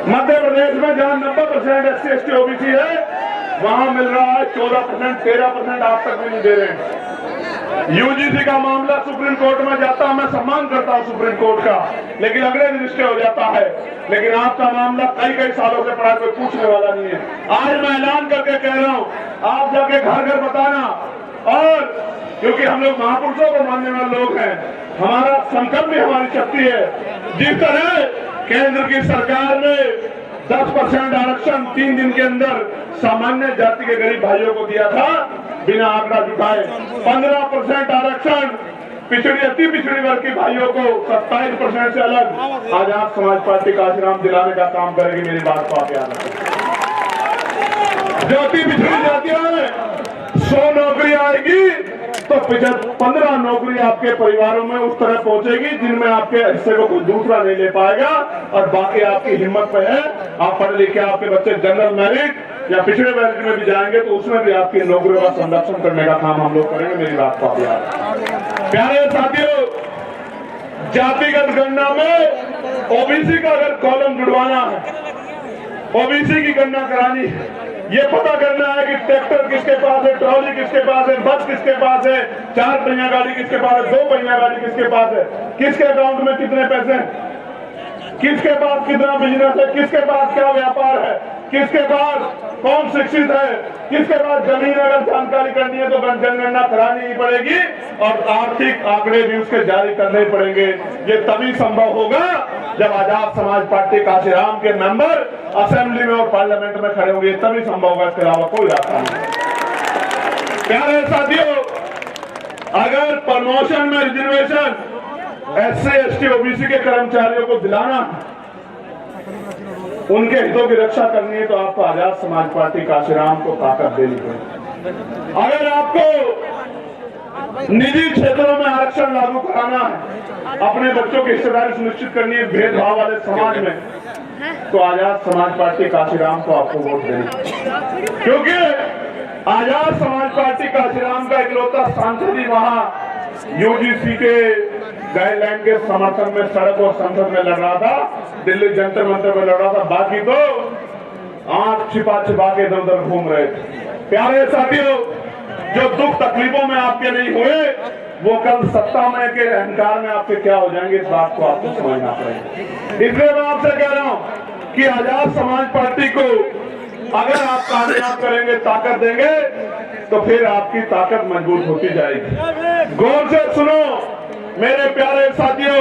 Speaker 1: मध्य प्रदेश में जहां 90% SC ST OBC है, वहां मिल रहा है 14%, 13% आप तक भी नहीं दे रहे हैं। UGC का मामला सुप्रीम कोर्ट में जाता, मैं सम्मान करता हूं सुप्रीम कोर्ट का, लेकिन अगले दिन स्टे हो जाता है। लेकिन आपका मामला कई सालों से पड़ा, कोई पूछने वाला नहीं है। आज मैं ऐलान करके कह रहा हूं, आप जाके घर घर बताना और क्योंकि हम लोग महापुरुषों को मानने वाले लोग हैं। हमारा संकल्प भी हमारी शक्ति है। जिस तरह केंद्र की सरकार ने 10% आरक्षण 3 दिन के अंदर सामान्य जाति के गरीब भाइयों को दिया था बिना आंकड़ा जुटाए, 15% आरक्षण अति पिछड़ी वर्ग के भाइयों को 27% से अलग आजाद समाज पार्टी काशीराम दिलाने का काम करेगी। मेरी बात को आप याद रखें। जो अति पिछड़ी जातियां हैं 100 नौकरी आएगी तो 15 नौकरी आपके परिवारों में उस तरह पहुंचेगी जिनमें आपके हिस्से को कोई दूसरा नहीं ले पाएगा, और बाकी आपकी हिम्मत पे है। आप पढ़े लिखे आपके बच्चे जनरल मेरिट या पिछड़े मेरिट में भी जाएंगे तो उसमें भी आपकी नौकरियों का संरक्षण करने का काम हम लोग करेंगे। मेरी बात को आप याद। प्यारे साथियों, जातिगत गणना में ओबीसी का अगर कॉलम जुड़वाना है, ओबीसी की गणना करानी है, ये पता करना है कि ट्रैक्टर किसके पास है, ट्रॉली किसके पास है, बस किसके पास है, 4 पहिया गाड़ी किसके पास है, 2 पहिया गाड़ी किसके पास है, किसके अकाउंट में कितने पैसे हैं, किसके पास कितना बिजनेस है, किसके पास क्या व्यापार है, किसके पास कौन शिक्षित है, किसके पास जमीन, अगर जानकारी करनी है तो जनगणना करानी ही पड़ेगी और आर्थिक आंकड़े भी उसके जारी करने ही पड़ेंगे। ये तभी संभव होगा जब आजाद समाज पार्टी काशीराम के मेंबर असेंबली में और पार्लियामेंट में खड़े होंगे, तभी संभव होगा, इसके अलावा कोई रास्ता नहीं। प्यारे साथियों, अगर प्रमोशन में रिजर्वेशन SC ST OBC के कर्मचारियों को दिलाना, उनके हितों की रक्षा करनी है तो आपको आजाद समाज पार्टी काशीराम को ताकत देनी पड़ेगी। अगर आपको निजी क्षेत्रों में आरक्षण लागू कराना है, अपने बच्चों की हिस्सेदारी सुनिश्चित करनी है भेदभाव वाले समाज में, तो आजाद समाज पार्टी काशीराम को आपको वोट देनी, क्योंकि आजाद समाज पार्टी काशीराम का इकलौता सांसद ही वहां UGC के गाइडलाइन के समर्थन में सड़क और संसद में लड़ रहा था, दिल्ली जंतर मंतर में लड़ रहा था, बाकी तो आंख छिपा छिपा के इधर उधर घूम रहे थे। प्यारे साथियों, जो दुख तकलीफों में आपके नहीं हुए वो कल सत्ता में के अहंकार में आपके क्या हो जाएंगे, इस बात को आपको समझना पड़ेगा। इसलिए मैं आपसे कह रहा हूं कि आजाद समाज पार्टी को अगर आप कामयाब करेंगे, ताकत देंगे, तो फिर आपकी ताकत मजबूत होती जाएगी। गौर से सुनो मेरे प्यारे साथियों,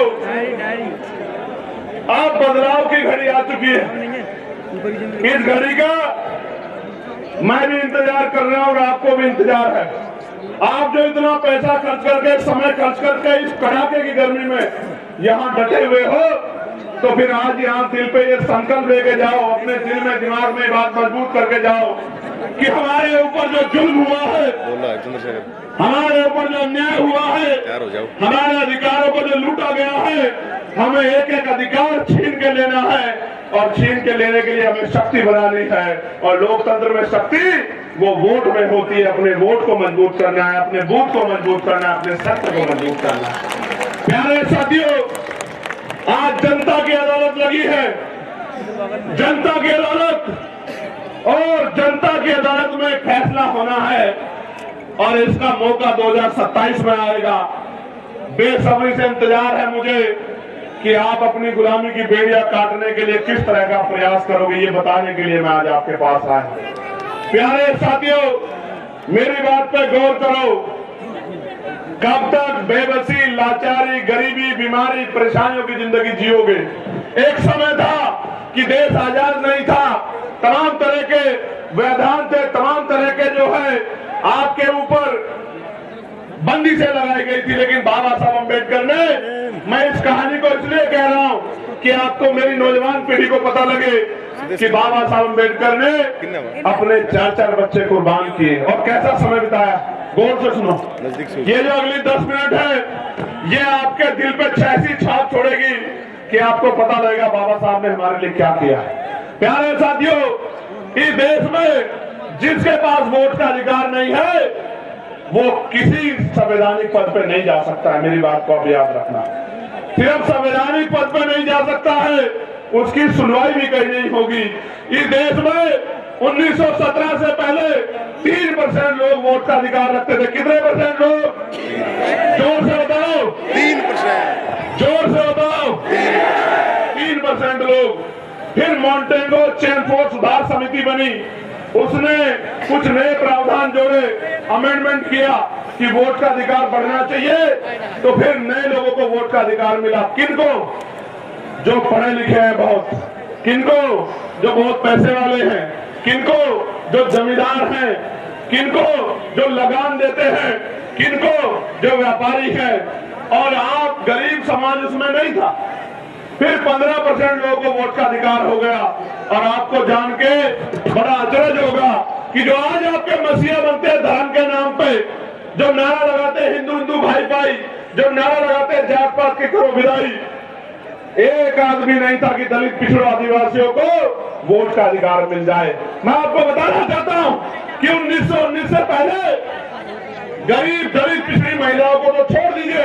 Speaker 1: अब बदलाव की घड़ी आ चुकी है। इस घड़ी का मैं भी इंतजार कर रहा हूं और आपको भी इंतजार है। आप जो इतना पैसा खर्च करके, समय खर्च करके इस कड़ाके की गर्मी में यहाँ डटे हुए हो, तो फिर आज यहाँ दिल पे ये संकल्प लेके जाओ, अपने दिल में दिमाग में बात मजबूत करके जाओ कि हमारे ऊपर जो जुल्म हुआ है, हमारे ऊपर जो अन्याय हुआ है, हमारे अधिकारों को जो लूटा गया है, हमें एक एक अधिकार छीन के लेना है और छीन के लेने के लिए हमें शक्ति बनानी है। और लोकतंत्र में शक्ति वो वोट में होती है। अपने वोट को मजबूत करना है, अपने बूथ को मजबूत करना है, अपने सत्य को मजबूत करना है। प्यारे साथियों, आज जनता की अदालत लगी है, जनता की अदालत, और जनता की अदालत में फैसला होना है और इसका मौका 2027 में आएगा। बेसब्री से इंतजार है मुझे कि आप अपनी गुलामी की बेड़ियां काटने के लिए किस तरह का प्रयास करोगे, ये बताने के लिए मैं आज आपके पास आया। प्यारे साथियों, मेरी बात पे गौर करो। कब तक बेबसी, लाचारी, गरीबी, बीमारी, परेशानियों की जिंदगी जियोगे? एक समय था कि देश आजाद नहीं था, तमाम तरह के वैधान थे, तमाम तरह के जो है आपके ऊपर बंदी से लगाई गई थी, लेकिन बाबा साहब अम्बेडकर ने, मैं इस कहानी को इसलिए कह रहा हूं कि आपको, मेरी नौजवान पीढ़ी को पता लगे कि बाबा साहब अम्बेडकर ने अपने 4 बच्चे कुर्बान किए और कैसा समय बिताया। गौर से सुनो, ये जो अगली 10 मिनट है, ये आपके दिल पे ऐसी छाप छोड़ेगी कि आपको पता लगेगा बाबा साहब ने हमारे लिए क्या किया है। प्यारे साथियों, इस देश में जिसके पास वोट का अधिकार नहीं है वो किसी संवैधानिक पद पे नहीं जा सकता है। मेरी बात को आप याद रखना। सिर्फ संवैधानिक पद पे नहीं जा सकता है, उसकी सुनवाई भी कहीं नहीं होगी। इस देश में 1917 से पहले 3% लोग वोट का अधिकार रखते थे। कितने परसेंट लोग? जोर से बताओ। 3%। जोर से बताओ। 3% लोग। फिर मॉन्टेगो चेनफोर्ड सुधार समिति बनी, उसने कुछ नए प्रावधान जोड़े, अमेंडमेंट किया, कि वोट का अधिकार बढ़ना चाहिए, तो फिर नए लोगों को वोट का अधिकार मिला। किनको? जो पढ़े लिखे हैं बहुत, किनको? जो बहुत पैसे वाले हैं, किनको? जो जमींदार हैं, किनको? जो लगान देते हैं, किनको? जो व्यापारी हैं। और आप गरीब समाज उसमें नहीं था। फिर 15% लोगों को वोट का अधिकार हो गया। और आपको जान के बड़ा अचरज होगा कि जो आज आपके मसीहा बनते हैं धर्म के नाम पे, जो नारा लगाते हैं हिंदू हिंदू भाई भाई, जो नारा लगाते हैं जात पात की करो विदाई, एक आदमी नहीं था कि दलित पिछड़ों आदिवासियों को वोट का अधिकार मिल जाए। मैं आपको बताना चाहता हूं कि 1919 से पहले गरीब दलित पिछड़ी महिलाओं को तो छोड़ दीजिए,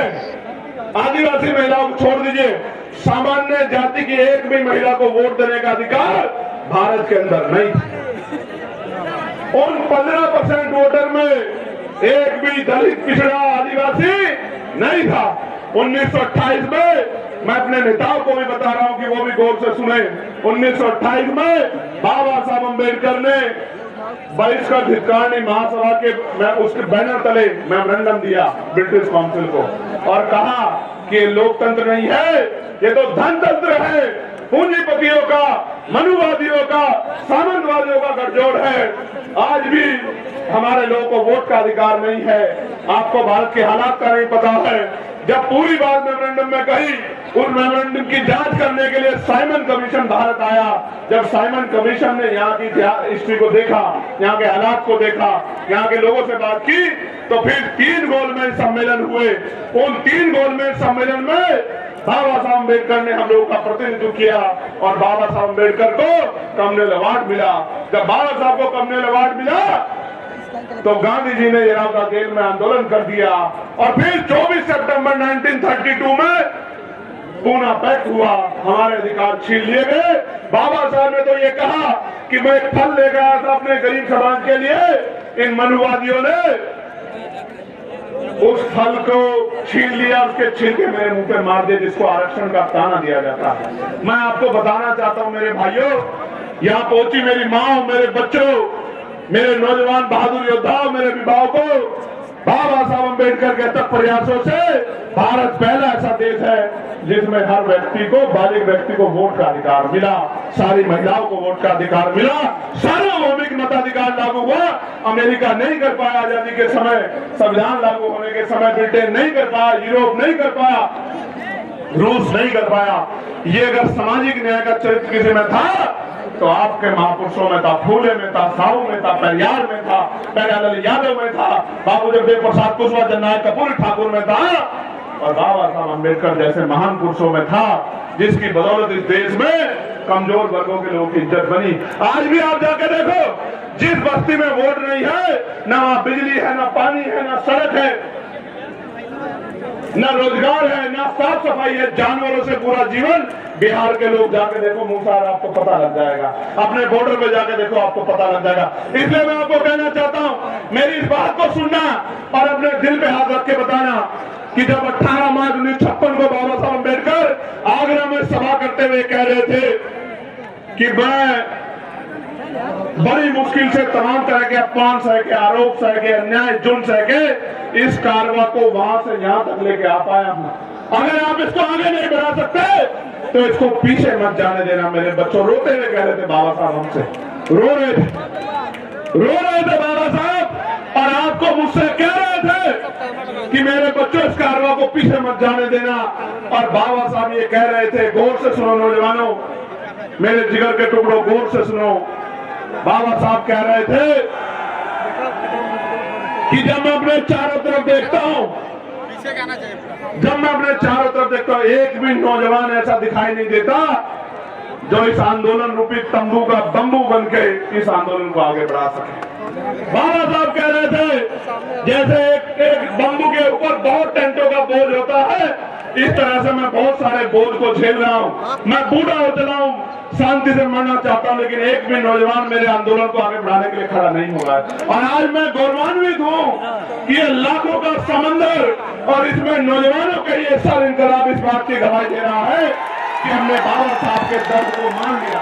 Speaker 1: आदिवासी महिलाओं को छोड़ दीजिए, सामान्य जाति की एक भी महिला को वोट देने का अधिकार भारत के अंदर नहीं। उन 15% वोटर में एक भी दलित पिछड़ा आदिवासी नहीं था। 1928 में मैं अपने नेताओं को भी बता रहा हूं कि वो भी गौर से सुने। 1928 में बाबा साहब अम्बेडकर ने बहिष्कार धिक्कारणी महासभा के उसके बैनर तले मेमोरेंडम दिया ब्रिटिश काउंसिल को और कहा कि ये लोकतंत्र नहीं है, ये तो धनतंत्र है, पूंजीपतियों का, मनुवादियों का, सामंतवादियों का गठजोड़ है। आज भी हमारे लोगों को वोट का अधिकार नहीं है। आपको भारत के हालात का नहीं पता है। जब पूरी बात मेमोरेंडम में कही, उस मेमोरेंडम की जांच करने के लिए साइमन कमीशन भारत आया। जब साइमन कमीशन ने यहाँ की हिस्ट्री को देखा, यहाँ के हालात को देखा, यहाँ के लोगों से बात की, तो फिर 3 गोलमेज सम्मेलन हुए। उन 3 गोलमेज सम्मेलन में बाबा साहब अम्बेडकर ने हम लोगों का प्रतिनिधित्व किया और बाबा साहब अम्बेडकर को कम्युनल अवार्ड मिला। जब बाबा साहब को कम्युनल अवार्ड मिला तो गांधी जी ने येरावता जेल में आंदोलन कर दिया और फिर 24 सितंबर 1932 में पूना पैक्ट हुआ, हमारे अधिकार छीन लिए गए। बाबा साहब ने तो ये कहा कि मैं एक फल लेकर आया था अपने गरीब समाज के लिए, इन मनुवादियों ने उस फल को छीन लिया, उसके छिलके मेरे मुंह पे मार दिए, जिसको आरक्षण का ताना दिया जाता है। मैं आपको बताना चाहता हूं मेरे भाइयों, यहाँ पहुंची मेरी माँ, मेरे बच्चों, मेरे नौजवान बहादुर योद्धाओं, मेरे विभाग को बाबा साहब अम्बेडकर के तक प्रयासों से भारत पहला ऐसा देश है जिसमें हर व्यक्ति को, बालिग व्यक्ति को वोट का अधिकार मिला, सारी महिलाओं को वोट का अधिकार मिला, सार्वभौमिक मताधिकार लागू हुआ। अमेरिका नहीं कर पाया आजादी के समय, संविधान लागू होने के समय ब्रिटेन नहीं कर पाया, यूरोप नहीं कर पाया, रूस नहीं कर पाया। ये अगर सामाजिक न्याय का चरित्र किसी में था तो आपके महापुरुषों में था, फूले में था, साहू में था, पेरियार में था, प्यारेलाल यादव में था, बाबू जगदेव प्रसाद कुशवाहा, जननायक कपूर ठाकुर में था और बाबा साहब अम्बेडकर जैसे महान पुरुषों में था, जिसकी बदौलत इस देश में कमजोर वर्गों के लोगों की इज्जत बनी। आज भी आप जाके देखो, जिस बस्ती में वोट नहीं है, ना वहां बिजली है, ना पानी है, ना सड़क है, न रोजगार है, न साफ सफाई है, जानवरों से पूरा जीवन। बिहार के लोग जाके देखो मूसार, आपको पता लग जाएगा, अपने बॉर्डर पे जाके देखो, आपको पता लग जाएगा। इसलिए मैं आपको कहना चाहता हूं, मेरी इस बात को सुनना और अपने दिल पे हाथ रख के बताना कि जब 18 मार्च 1956 को बाबा साहब अम्बेडकर आगरा में सभा करते हुए कह रहे थे कि मैं बड़ी मुश्किल से तमाम तरह के अपमान सह के, आरोप सह के, अन्याय जुल्म सह के इस कारवा को वहां से यहां तक लेके आ पाया हूं। अगर आप इसको आगे नहीं बढ़ा सकते तो इसको पीछे मत जाने देना। मेरे बच्चों रोते हुए कह रहे थे बाबा साहब, हमसे रो रहे थे बाबा साहब, और आपको मुझसे कह रहे थे कि मेरे बच्चों इस कारवा को पीछे मत जाने देना। और बाबा साहब ये कह रहे थे, गौर से सुनो नौजवानों, मेरे जिगर के टुकड़ों, गौर से सुनो। बाबा साहब कह रहे थे कि जब मैं अपने चारों तरफ देखता हूं, एक भी नौजवान ऐसा दिखाई नहीं देता जो इस आंदोलन रूपी तंबू का बंबू बन के इस आंदोलन को आगे बढ़ा सके। बाबा साहब कह रहे थे जैसे एक बंबू के ऊपर बहुत टेंटों का बोझ होता है, इस तरह से मैं बहुत सारे बोझ को झेल रहा हूं। मैं बूढ़ा हो चला हूं, शांति से मरना चाहता हूं, लेकिन एक भी नौजवान मेरे आंदोलन को आगे बढ़ाने के लिए खड़ा नहीं हो रहा है। और आज मैं गौरवान्वित हूं कि ये लाखों का समंदर और इसमें नौजवानों का ये सर इनकलाब इस बात की गवाही दे रहा है कि हमने बाबा साहब के दर्द को मान लिया।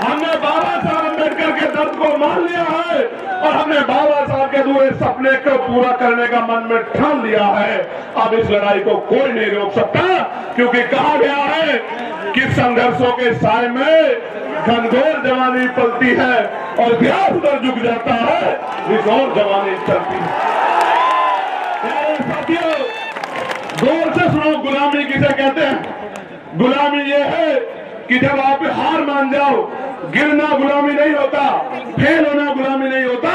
Speaker 1: हमने बाबा साहब अम्बेडकर के दर्द को मान लिया है और हमने बाबा साहब के अधूरे सपने को पूरा करने का मन में ठान लिया है। अब इस लड़ाई को कोई नहीं रोक सकता, क्योंकि कहा गया है कि संघर्षों के साय में घनघोर जवानी पलती है और इतिहास उधर झुक जाता है, रिजोर जवानी चलती है। साथियों, गौर से सुनो, गुलामी किसे कहते हैं? गुलामी ये है कि जब आप हार मान जाओ, गिरना गुलामी नहीं होता, फेल होना गुलामी नहीं होता,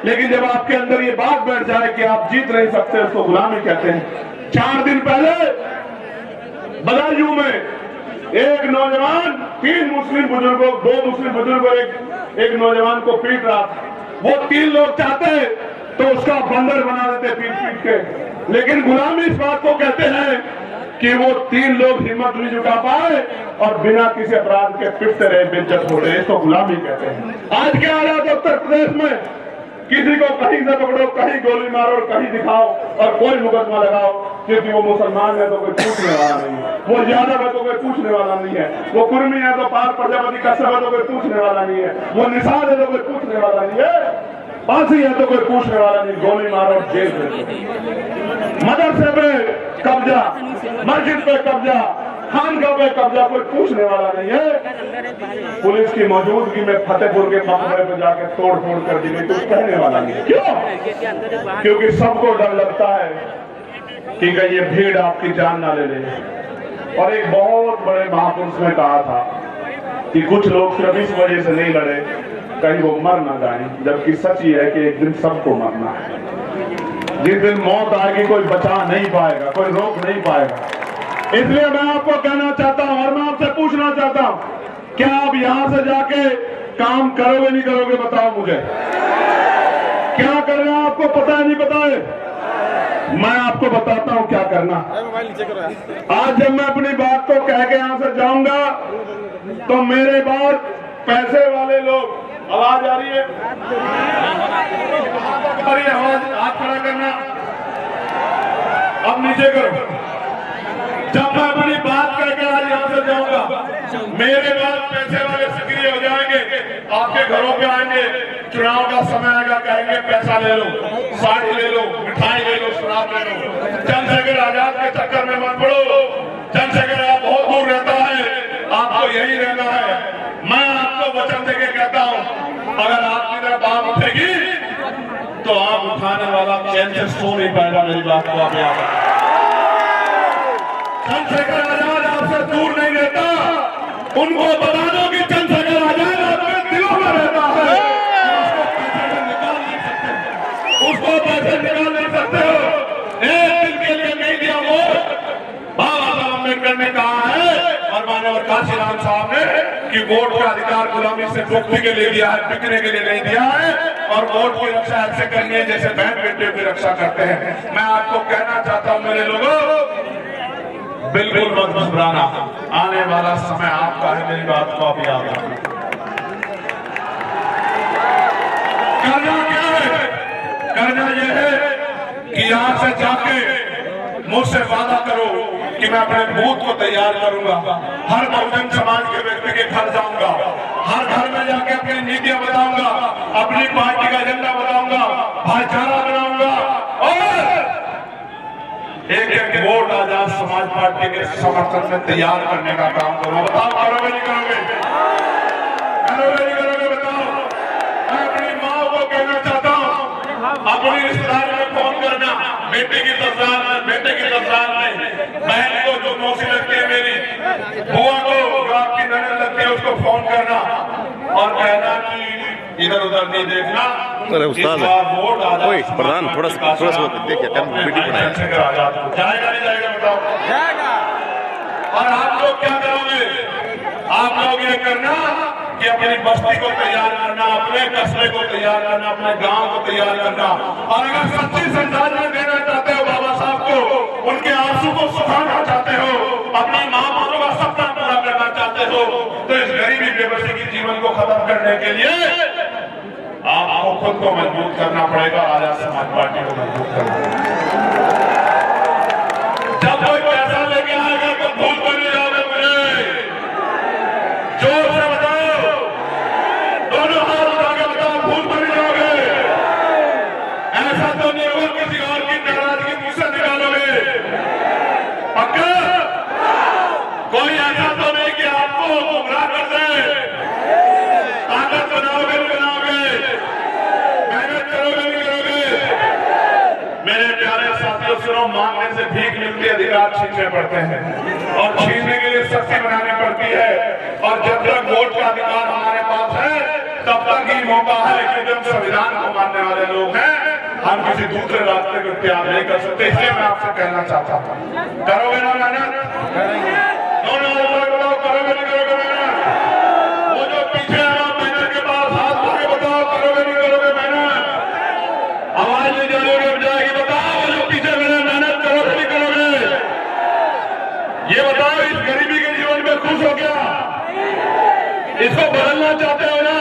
Speaker 1: लेकिन जब आपके अंदर ये बात बैठ जाए कि आप जीत नहीं सकते, उसको गुलामी कहते हैं। 4 दिन पहले बदायूं में एक नौजवान 3 मुस्लिम बुजुर्गों, 2 मुस्लिम बुजुर्गों एक नौजवान को पीट रहा था। वो 3 लोग चाहते तो उसका बंदर बना देते पीट पीट के, लेकिन गुलामी इस बात को कहते हैं कि वो 3 लोग हिम्मत नहीं जुटा पाए और बिना किसी अपराध के पिटते रहे, बेइज्जत हो रहे, इसको गुलामी कहते हैं। आज के हालात उत्तर प्रदेश में, किसी को कहीं से पकड़ो, कहीं गोली मारो और कहीं दिखाओ और कोई मुकदमा लगाओ, क्योंकि वो मुसलमान है तो कोई पूछने वाला नहीं है, वो यादव है तो कोई पूछने वाला नहीं है, वो कुर्मी है तो पार प्रजापति कश्यप है तो कोई पूछने वाला नहीं है, वो निषाद है तो कोई पूछने वाला नहीं है, फांसी है तो कोई पूछने वाला नहीं, गोली मारो जेल में। मदरसे पे कब्जा, मस्जिद पे कब्जा, खानका पे कब्जा, कोई पूछने वाला नहीं है। पुलिस की मौजूदगी में फतेहपुर के मकबरे पे जाके तोड़ फोड़ कर दी गई, कोई कहने वाला नहीं। क्यों? क्योंकि सबको डर लगता है कि ये भीड़ आपकी जान ना ले ले। और एक बहुत बड़े महापुरुष ने कहा था कि कुछ लोग सिर्फ इस वजह से नहीं लड़े कहीं वो मर ना जाए, जबकि सच ये है कि एक दिन सबको मरना है। जिस दिन मौत आएगी कोई बचा नहीं पाएगा, कोई रोक नहीं पाएगा। इसलिए मैं आपको कहना चाहता हूं और मैं आपसे पूछना चाहता हूं, क्या आप यहां से जाके काम करोगे नहीं करोगे? बताओ मुझे, क्या करना आपको पता है नहीं पता है? मैं आपको बताता हूं क्या करना। आज जब मैं अपनी बात को कह के यहां से जाऊंगा तो मेरे बाद पैसे वाले लोग, आवाज आ रही है? आवाज, हाथ खड़ा करना, अब नीचे करो। जब मैं अपनी बात करके आज यहां से जाऊंगा, मेरे बाद पैसे वाले सक्रिय हो जाएंगे, आपके घरों पे आएंगे, चुनाव का समय आएगा, कहेंगे पैसा ले लो, साड़ी ले लो, मिठाई ले लो, शराब ले लो। चंद्रशेखर आजाद के चक्कर में मत पड़ो, चंद्रशेखर आप बहुत दूर रहता है, आपको यही रहना है। मैं आपको वचन देके कहता हूं, अगर आपकी तरफ आंख उठेगी तो आंख उठाने वाला चैन से सो नहीं पाएगा। मेरी बात को आप याद रखें। चंद्रशेखर आजाद आपसे दूर नहीं रहता, उनको बता दो कि चंद्रशेखर आजाद आपके दिलों में रहता है। उसको पैसे निकाल नहीं सकते हो, एक दिन के लिए नहीं दिया वोट। बाबा साहब अम्बेडकर ने कहा है और माननीय काशीराम साहब ने कि वोट का अधिकार गुलामी से मुक्ति के लिए दिया है, बिकने के लिए नहीं दिया है। और वोट की रक्षा ऐसे करनी है जैसे बहन बेटे की रक्षा करते हैं। मैं आपको कहना चाहता हूं मेरे लोगों, बिल्कुल मत घबराना, आने वाला समय आपका है। मेरी बात को आप याद रखना। करना क्या है? करना यह है कि यहां से जाके मुझसे वादा करो कि मैं अपने बूथ को तैयार करूंगा, हर बहुजन समाज के व्यक्ति के घर जाऊंगा, हर घर में जाके अपनी नीतियां बताऊंगा, अपनी पार्टी का एजेंडा बताऊंगा, भाईचारा बनाऊंगा और एक एक वोट आजाद समाज पार्टी के समर्थन में तैयार करने का काम करूंगा। बताओ करोगे नहीं करोगे? करोगे नहीं करोगे? बताओ। मैं अपनी माँ को कहना चाहता हूँ, अपनी रिश्तेदारी में फोन करना, बेटे की ससुराल में, बेटे की ससुराल में, बहन को जो मौसी लगती है मेरी, बुआ को जो आपकी ननद लगती है उसको फोन करना और कहना कि इधर उधर नहीं देखना।
Speaker 3: अरे उस्ताद ओए प्रधान थोड़ा सा देखिए वीडियो बनाया
Speaker 1: जाएगा नहीं जाएगा? बताओ जाएगा। और आप लोग क्या करोगे? आप लोग ये करना कि अपनी बस्ती को तैयार करना, अपने कस्बे को तैयार करना, अपने गांव को तैयार करना। और अगर सच्ची श्रद्धांजलि देना चाहते हो बाबा साहब को, उनके आंसू को सुखाना चाहते हो, अपनी माँ बापों का सपना पूरा करना चाहते हो, तो इस गरीबी बेबसी की जीवन को खत्म करने के लिए आपको खुद को मजबूत करना पड़ेगा, आजाद समाज पार्टी को मजबूत करना पड़ेगा। जब कोई पैसा लेके आएगा तो भूल कर नहीं जाओगे मुझे, जोर से बताओ। पक्का? कोई ऐसा तो नहीं कि आपको गुमराह कर दे। ताकत बनाओगे नहीं बनाओगे, मेहनत करोगे नहीं करोगे। मेरे प्यारे साथियों सुनो, मांगने से भीख मिलती है, अधिकार छीनने पड़ते हैं और छीनने के लिए शक्ति बनानी पड़ती है। और जब तक वोट का अधिकार हमारे पास है तब तक ही मौका है, क्योंकि हम संविधान को मानने वाले लोग हैं, हम किसी दूसरे रास्ते को इख्तियार नहीं कर सकते। इसलिए मैं आपसे कहना चाहता हूँ, करोगे ना मेहनत? करोगे नहीं करोगे मेहनत? वो जो पीछे है आप मेहनत के पास हाथ धो के बताओ, करोगे नहीं करोगे मेहनत? आवाज नहीं जाएगी, बताओ वो जो पीछे मेहनत करोगे नहीं करोगे? ये बताओ, इस गरीबी के जीवन में खुश हो क्या? इसको बदलना चाहते हो ना?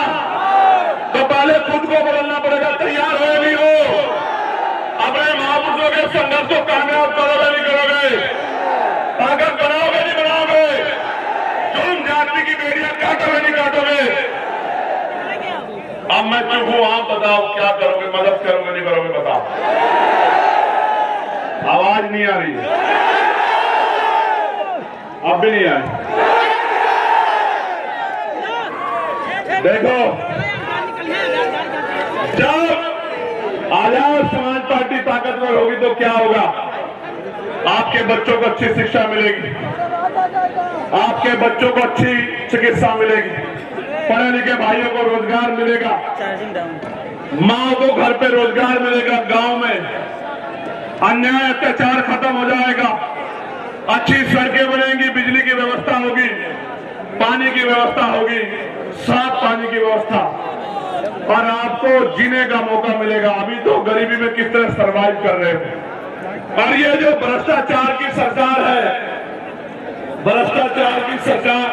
Speaker 1: तो पहले खुद को बदलना पड़ेगा। तैयार हो नहीं हो? अपने महापुरुषों के संघर्ष को कामयाब करोगे नहीं करोगे? ताकत बनाओगे नहीं बनाओगे? जुर्म जाति की बेड़ियां काटोगे नहीं काटोगे? अब मैं चुप हूं, आप बताओ क्या करोगे? मदद करोगे नहीं करोगे? बताओ। आवाज नहीं आ रही, अब भी नहीं आई। देखो, जब आजाद समाज पार्टी ताकतवर होगी तो क्या होगा? आपके बच्चों को अच्छी शिक्षा मिलेगी, आपके बच्चों को अच्छी चिकित्सा मिलेगी, पढ़े लिखे भाइयों को रोजगार मिलेगा, माँ को घर पे रोजगार मिलेगा, गांव में अन्याय अत्याचार खत्म हो जाएगा, अच्छी सड़कें बनेंगी, बिजली की व्यवस्था होगी, पानी की व्यवस्था होगी, साफ पानी की व्यवस्था, और आपको जीने का मौका मिलेगा। अभी तो गरीबी में किस तरह सरवाइव कर रहे हो। और ये जो भ्रष्टाचार की सरकार है, भ्रष्टाचार की सरकार,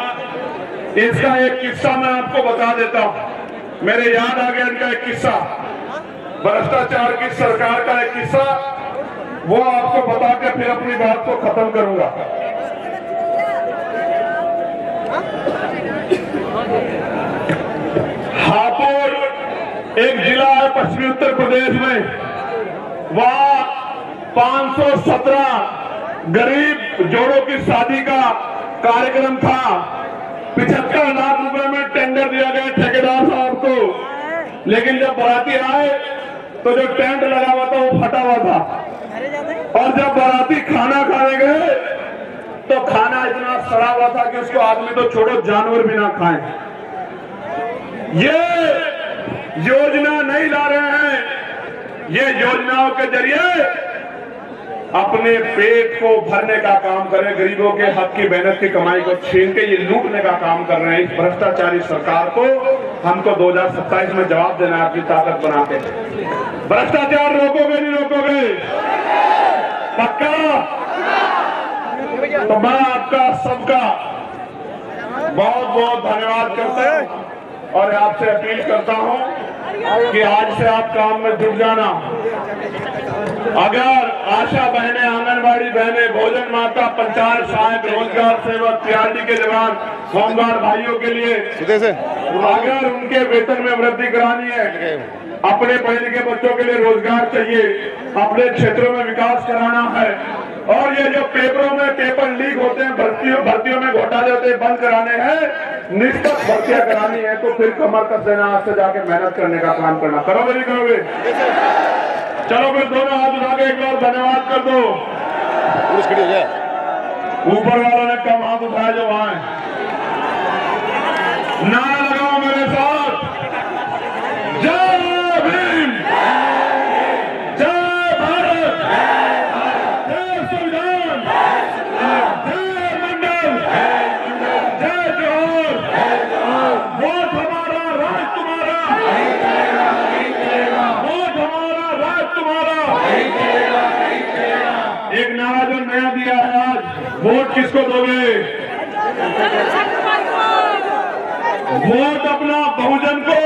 Speaker 1: इसका एक किस्सा मैं आपको बता देता हूं। मेरे याद आ गया इनका एक किस्सा, भ्रष्टाचार की सरकार का एक किस्सा, वो आपको बता के फिर अपनी बात को खत्म करूंगा। हापुड़ एक जिला है पश्चिमी उत्तर प्रदेश में, वहां 517 गरीब जोड़ों की शादी का कार्यक्रम था। 75 लाख रुपए में टेंडर दिया गया ठेकेदार साहब को, लेकिन जब बाराती आए तो जो टेंट लगा हुआ था वो फटा हुआ था, और जब बाराती खाना खाने गए तो खाना इतना सड़ा हुआ था कि उसको आदमी तो छोड़ो, जानवर भी ना खाएं। ये योजना नहीं ला रहे हैं, ये योजनाओं के जरिए अपने पेट को भरने का काम करें, गरीबों के हक की मेहनत की कमाई को छीन के ये लूटने का काम कर रहे हैं। इस भ्रष्टाचारी सरकार को हमको 2027 में जवाब देना है, अपनी ताकत बना के। भ्रष्टाचार रोकोगे नहीं रोकोगे? पक्का? तो मैं आपका सबका बहुत बहुत धन्यवाद करता हूं और आपसे अपील करता हूं कि आज से आप काम में जुट जाना। अगर आशा बहनें, आंगनबाड़ी बहनें, भोजन माता, पंचायत सहायक, रोजगार सेवक, पीआरडी के जवान, होमगार्ड भाइयों के लिए अगर उनके वेतन में वृद्धि करानी है, अपने पढ़े लिखे बच्चों के लिए रोजगार चाहिए, अपने क्षेत्रों में विकास कराना है, और ये जो पेपरों में पेपर लीक होते हैं, भर्तियों में घोटाले होते हैं, बंद कराने हैं, निष्पक्ष भर्तियां करानी है, तो फिर कमर कस देना, आज से जाके मेहनत करने का काम करना। करोगे नहीं करोगे? चलो फिर दोनों हाथ उठा के एक बार धन्यवाद कर दो। ऊपर वालों ने कम हाथ उठाया जो वहां है। नारा लगाओ मेरे साथ, जय भीम, जय भारत, जय संविधान, जय मंडल, जय जोहर। वोट हमारा, राज तुम्हारा, वोट हमारा, राज तुम्हारा। एक नारा जो नया दिया है आज, वोट किसको दोगे? वोट अपना बहुजन को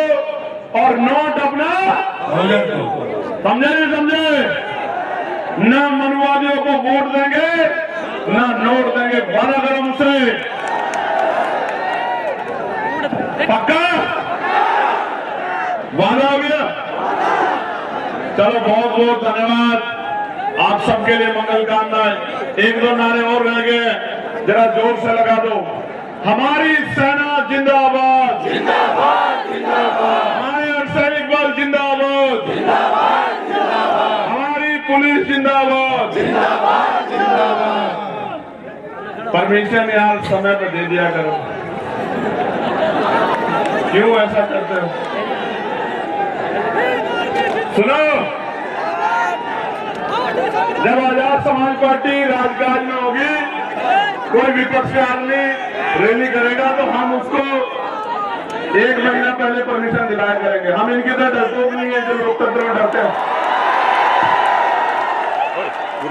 Speaker 1: और नोट अपना बहुजन को। समझे नहीं समझे? न मनुवादियों को वोट देंगे, न नोट देंगे। वादा करो मुझसे, पक्का? वादा हो गया? चलो बहुत बहुत धन्यवाद, आप सबके लिए मंगल कामनाएं। एक दो नारे और रह गए, जरा जोर से लगा दो। हमारी सेना जिंदाबाद, जिंदाबाद, जिंदाबाद। हमारे अर्धसैनिक बल जिंदाबाद, जिंदाबाद, जिंदाबाद। हमारी पुलिस जिंदाबाद, जिंदाबाद, जिंदाबाद। परमिशन यार समय पर दे दिया करो, क्यों ऐसा करते हो? सुनो, जब आजाद समाज पार्टी राजकाज में होगी, कोई विपक्षी आदमी रैली करेगा तो हम उसको 1 महीना पहले परमिशन दिलाया करेंगे। हम इनकी तरह डरपोक नहीं है जो लोकतंत्र में डरते हैं,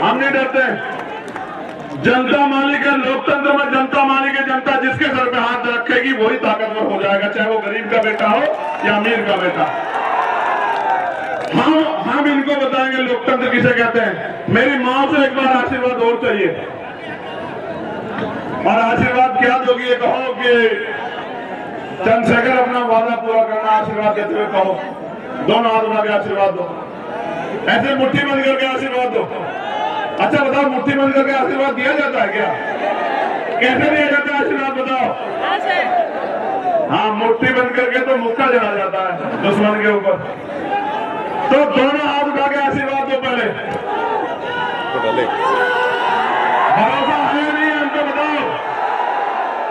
Speaker 1: हम नहीं डरते। जनता मालिक है, लोकतंत्र में जनता मालिक है। जनता जिसके सर पे हाथ रखेगी वही ताकतवर हो जाएगा, चाहे वो गरीब का बेटा हो या अमीर का बेटा। हम इनको बताएंगे लोकतंत्र किसे कहते हैं। मेरी मां से एक बार आशीर्वाद और चाहिए, और आशीर्वाद क्या दोगी? ये कहो कि चंद्रशेखर अपना वादा पूरा करना, आशीर्वाद देते हुए कहो। दोनों हाथ उठा के आशीर्वाद दो, ऐसे मुट्ठी बंद करके आशीर्वाद दो। अच्छा बताओ, मुट्ठी बंद करके आशीर्वाद दिया जाता है क्या? कैसे दिया जाता है आशीर्वाद बताओ? हाँ, मुट्ठी बंद करके तो मुक्का चढ़ा जाता है दुश्मन के ऊपर। तो दोनों हाथ उठा के आशीर्वाद दो पहले। भरोसा है नहीं हमको बताओ?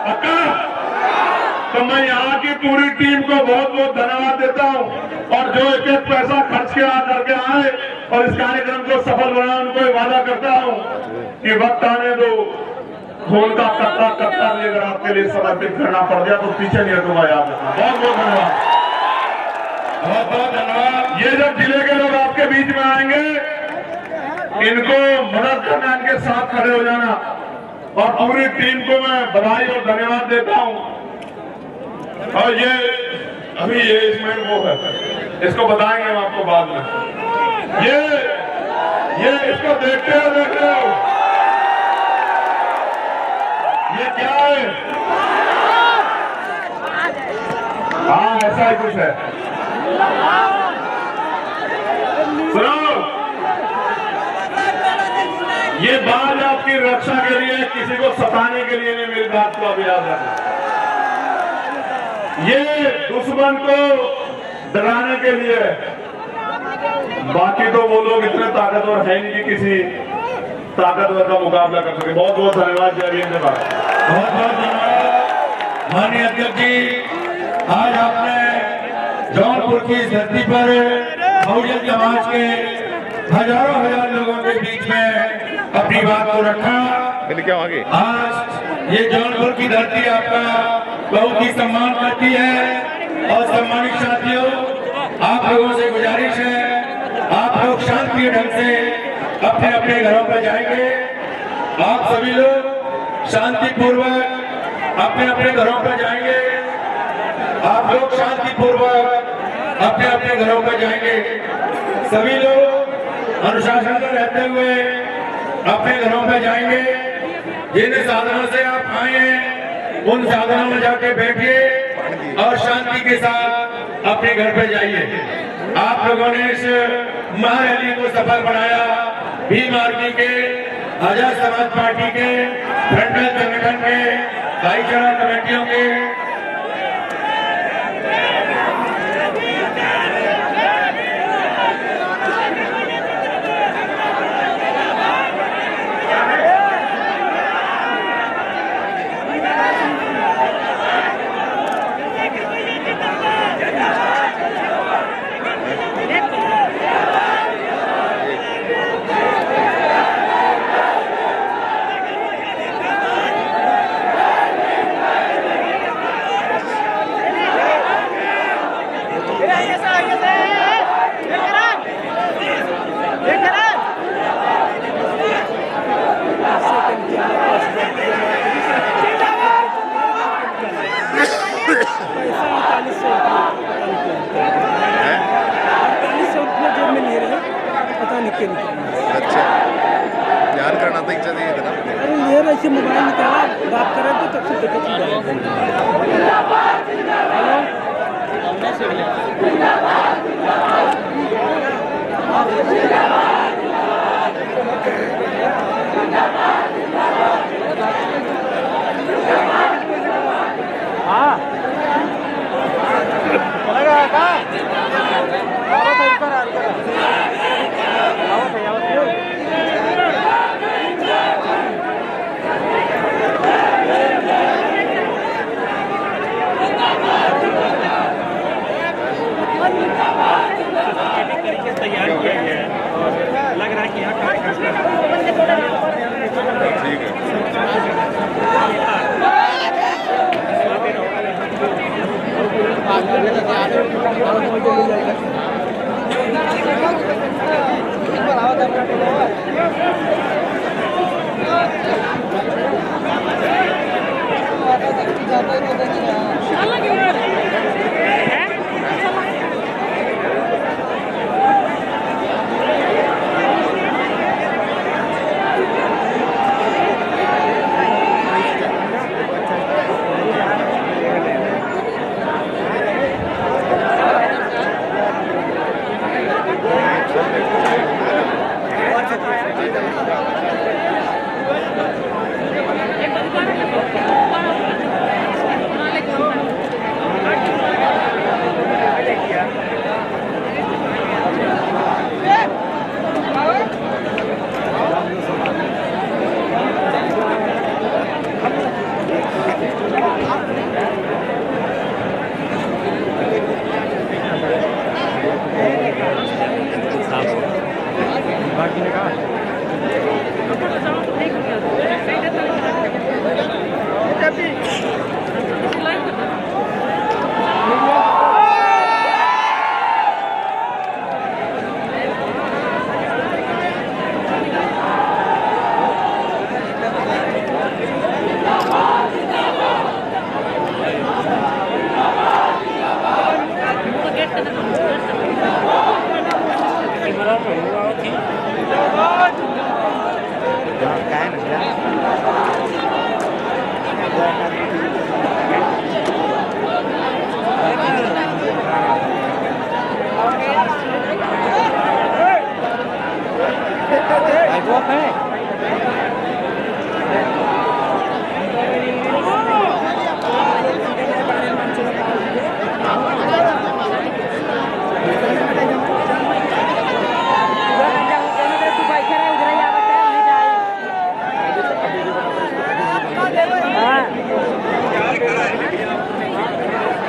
Speaker 1: पक्का? तो मैं यहाँ की पूरी टीम को बहुत बहुत धन्यवाद देता हूँ, और जो एक एक पैसा खर्च के करके आए और इस कार्यक्रम को सफल बनाए, उनको वादा करता हूँ कि वक्त आने दो, खून का कतरा कतरा भी अगर आपके लिए समर्पित करना पड़ गया तो पीछे नहीं हटूंगा, याद रखना। बहुत बहुत धन्यवाद, बहुत बहुत धन्यवाद। ये जब जिले के लोग आपके बीच में आएंगे, इनको मदद करना, इनके साथ खड़े हो जाना, और पूरी टीम को मैं बधाई और धन्यवाद देता हूँ। और ये अभी ये इसमें वो है, इसको बताएंगे हम आपको बाद में। ये इसको देखते हो, देख रहे हो ये क्या है? हाँ, ऐसा ही कुछ है। सुनो, ये बात आपकी रक्षा के लिए, किसी को सताने के लिए नहीं, मेरी बात को अभी याद रखना। ये दुश्मन को डराने के लिए, बाकी तो वो लोग इतने ताकतवर हैं नहीं कि किसी ताकतवर का मुकाबला कर सके। बहुत बहुत धन्यवाद। जय हिंद। बहुत बहुत धन्यवाद माननीय अध्यक्ष जी। आज आपने जौनपुर की इस धरती पर बहुजन समाज के हजारों हजार लोगों के बीच में अपनी बात को रखा।
Speaker 3: क्या आगे?
Speaker 1: आज ये जौनपुर की धरती आपका बहुत ही सम्मान करती है, और सम्मानित साथियों, आप लोगों से गुजारिश है, आप लोग शांति ढंग से अपने अपने घरों पर जाएंगे। आप सभी लोग शांतिपूर्वक अपने अपने घरों पर जाएंगे। आप लोग शांतिपूर्वक अपने अपने घरों पर जाएंगे। सभी लोग अनुशासन में रहते हुए अपने घरों पर जाएंगे। जिन साधनों से आप आए हैं, उन साधनों में जाके बैठिए और शांति के साथ अपने घर पर जाइए। आप लोगों ने इस महारैली को सफल बनाया। भीम आर्मी के, आजाद समाज पार्टी के, फ्रंटल संगठन के, भाईचारा कमेटियों के,
Speaker 3: अच्छा, ध्यान करना था इच्छा नहीं था ना।
Speaker 2: अरे ये ऐसे मोबाइल निकाला, बात कर रहे थे तब से दिक्कत हो जाएगी।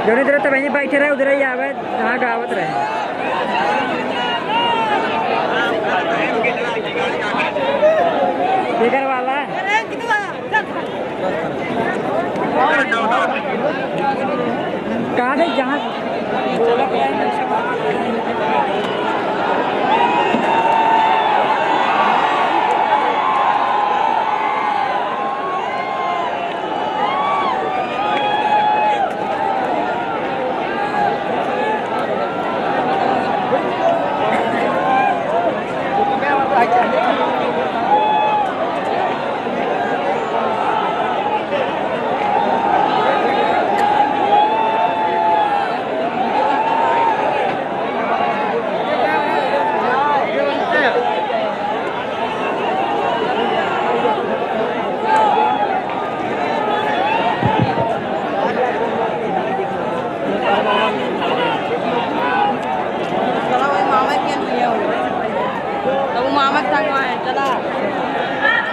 Speaker 4: जो इधर तो वहीं बैठे रहे उधर ही आवे जहाँ गावत रहे। स्पीकर वाला कहाँ से जहाँ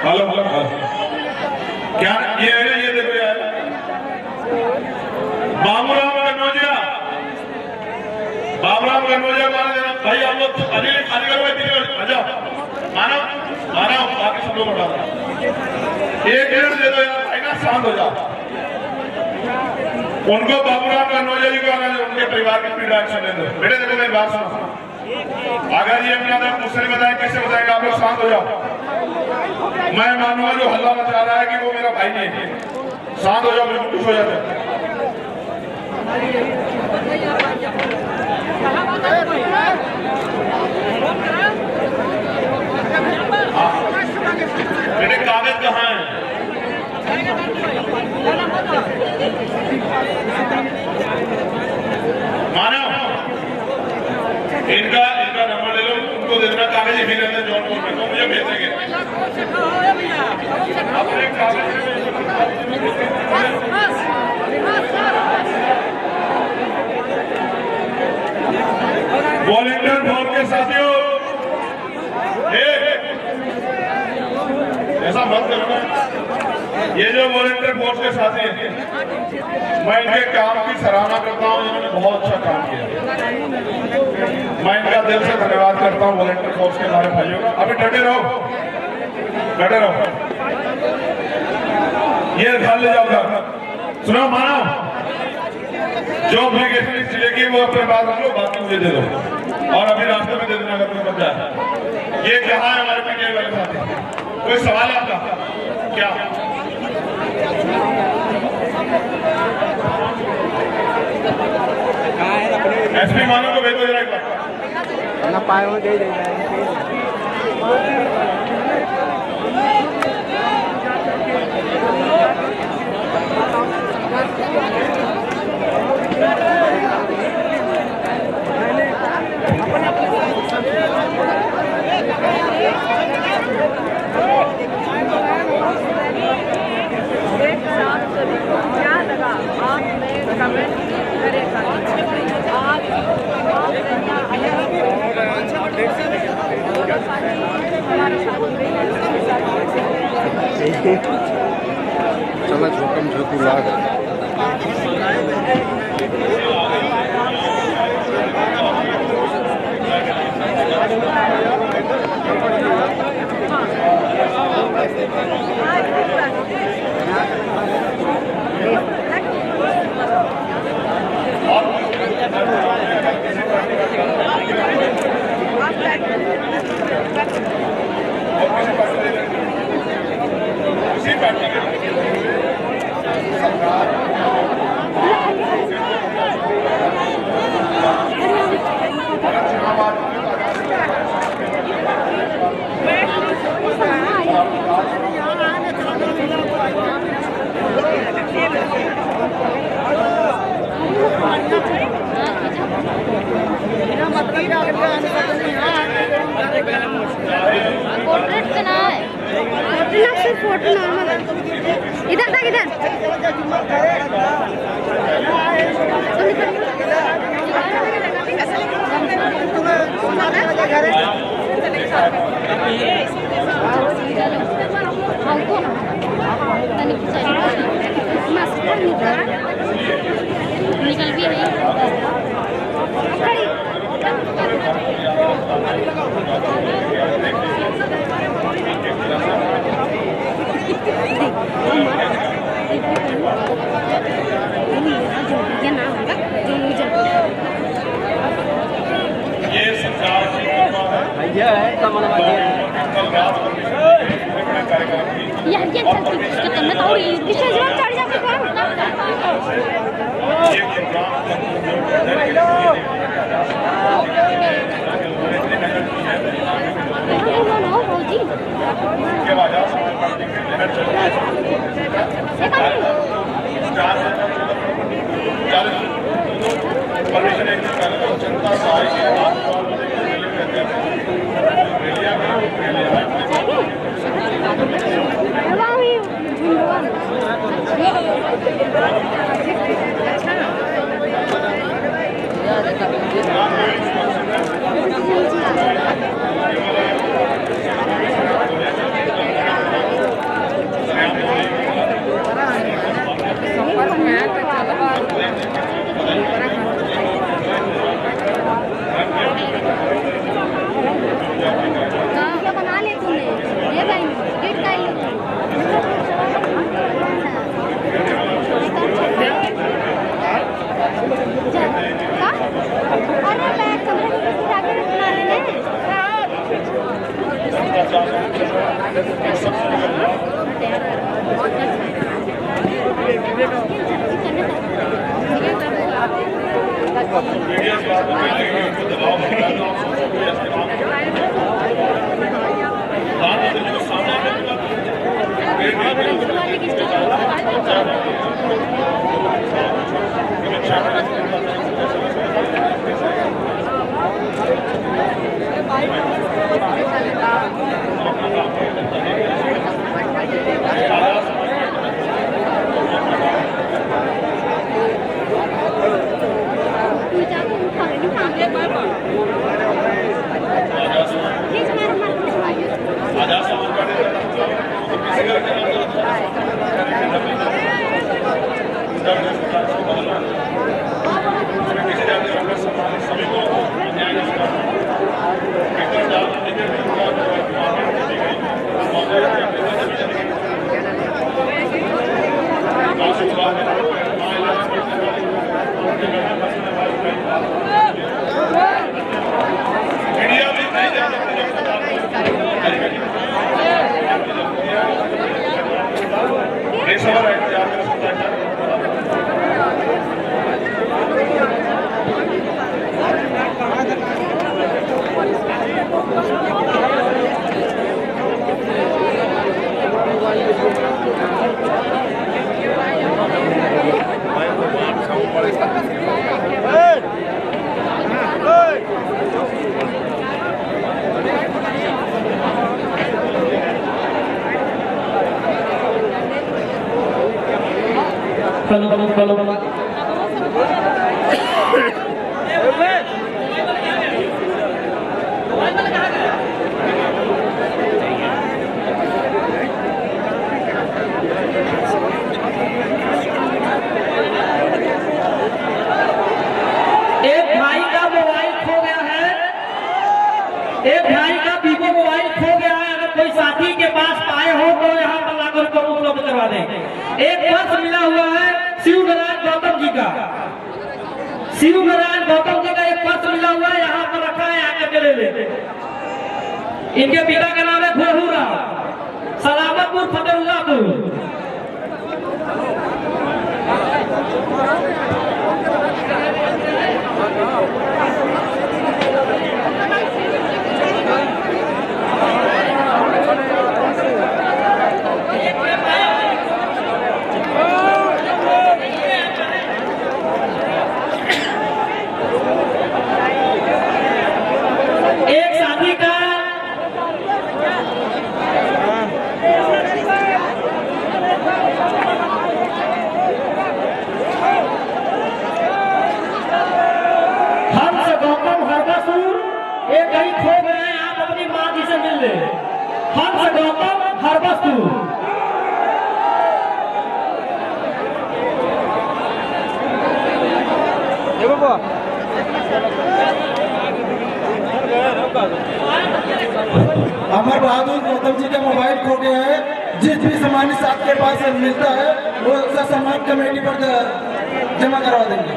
Speaker 1: हेलो क्या ये देखो यार, बाबूराम कन्नौजिया माना देना भाई। आप लोग खाली करो आ जाओ, मानो बाकी सब लोग उठा एक डेढ़ दे दो यार भाई ना, शांत हो जाओ। उनको बाबूराम कन्नौजिया जी को आना, उनके परिवार की पीड़ा एक्शन ले दो। बेटे देखो मेरी बात सुनो, अगर ये अपना नाम मुझसे नहीं बताए कैसे बताएंगे? आप लोग शांत हो जाओ। मैं मानूंगा जो हल्ला मचा रहा है कि वो मेरा भाई नहीं है। शांत हो जाओ, बिल्कुल खुश हो जाते। मेरे कागज कहाँ हैं? मानो इनका नंबर ले लो, उनको देना कागज ही फिर अंदर जॉन को मुझे भेज देंगे अपने कागज। वॉलंटियर फोर्स के साथियों, ऐसा मत करो ना। ये जो वॉलंटियर फोर्स के साथी हैं, मैं इनके काम की सराहना करता हूँ। इन्होंने बहुत अच्छा काम किया, मैं इनका दिल से धन्यवाद करता हूँ वॉलंटियर फोर्स के हमारे भाइयों का। अभी डटे रहो, डटे रहो। ये घर ले जाओ घर। सुनो मानो, जो एप्लीकेशन जिले की वो अपने पास रख लो, बाकी मुझे दे दो और अभी रास्ते में दे देना अगर तुम्हें बचा है। ये कहाँ है हमारे पीटीआई वाले साथी? कोई सवाल है आपका? क्या एसपी मानो को भेज दो जरा एक बार।
Speaker 4: ना पाए हो दे देगा।
Speaker 5: क्या लगा आपने कमेंट करेगा आज
Speaker 3: चला झोकम झोकू लाग
Speaker 6: पोर्ट्रेट करना है, फोटो नॉर्मल है। इधर तक इधर निकल भी नहीं खड़ी ये ना होगा जो मुझे
Speaker 1: ये सरकार की कृपा है।
Speaker 2: भैया है कमल
Speaker 1: कल रात को कार्यक्रम की
Speaker 6: यार ये चलती इसका करना था और ये पीछे जो चढ़ जाते हैं
Speaker 1: ये प्रोग्राम
Speaker 6: नो भौजी
Speaker 1: के बाद समाज पार्टी के लेकर चले परमिशन एक जनता सहाय के
Speaker 6: बना ले तूने ये भाई गेट का ही अरे मैं कमरे में जाकर बना लेने
Speaker 7: एक भाई का वीवो मोबाइल खो गया है। अगर कोई साथी के पास पाए हो तो यहाँ पर लाकर उसको उपलब्ध करवा दें। एक पर्स मिला हुआ है शिव नारायण गौतम जी का, शिव नारायण गौतम जी का एक पर्स मिला हुआ है, यहाँ पर रखा है, आकर के ले लेते। इनके पिता का नाम है खोहूरा, सलामतपुर फतेहुल्लापुर। एक साथी का
Speaker 8: अमर बहादुर गौतम जी का मोबाइल खो गया है। जिस भी सामान इस आपके पास मिलता है वो उसका सामान कमेटी पर जमा करवा देंगे।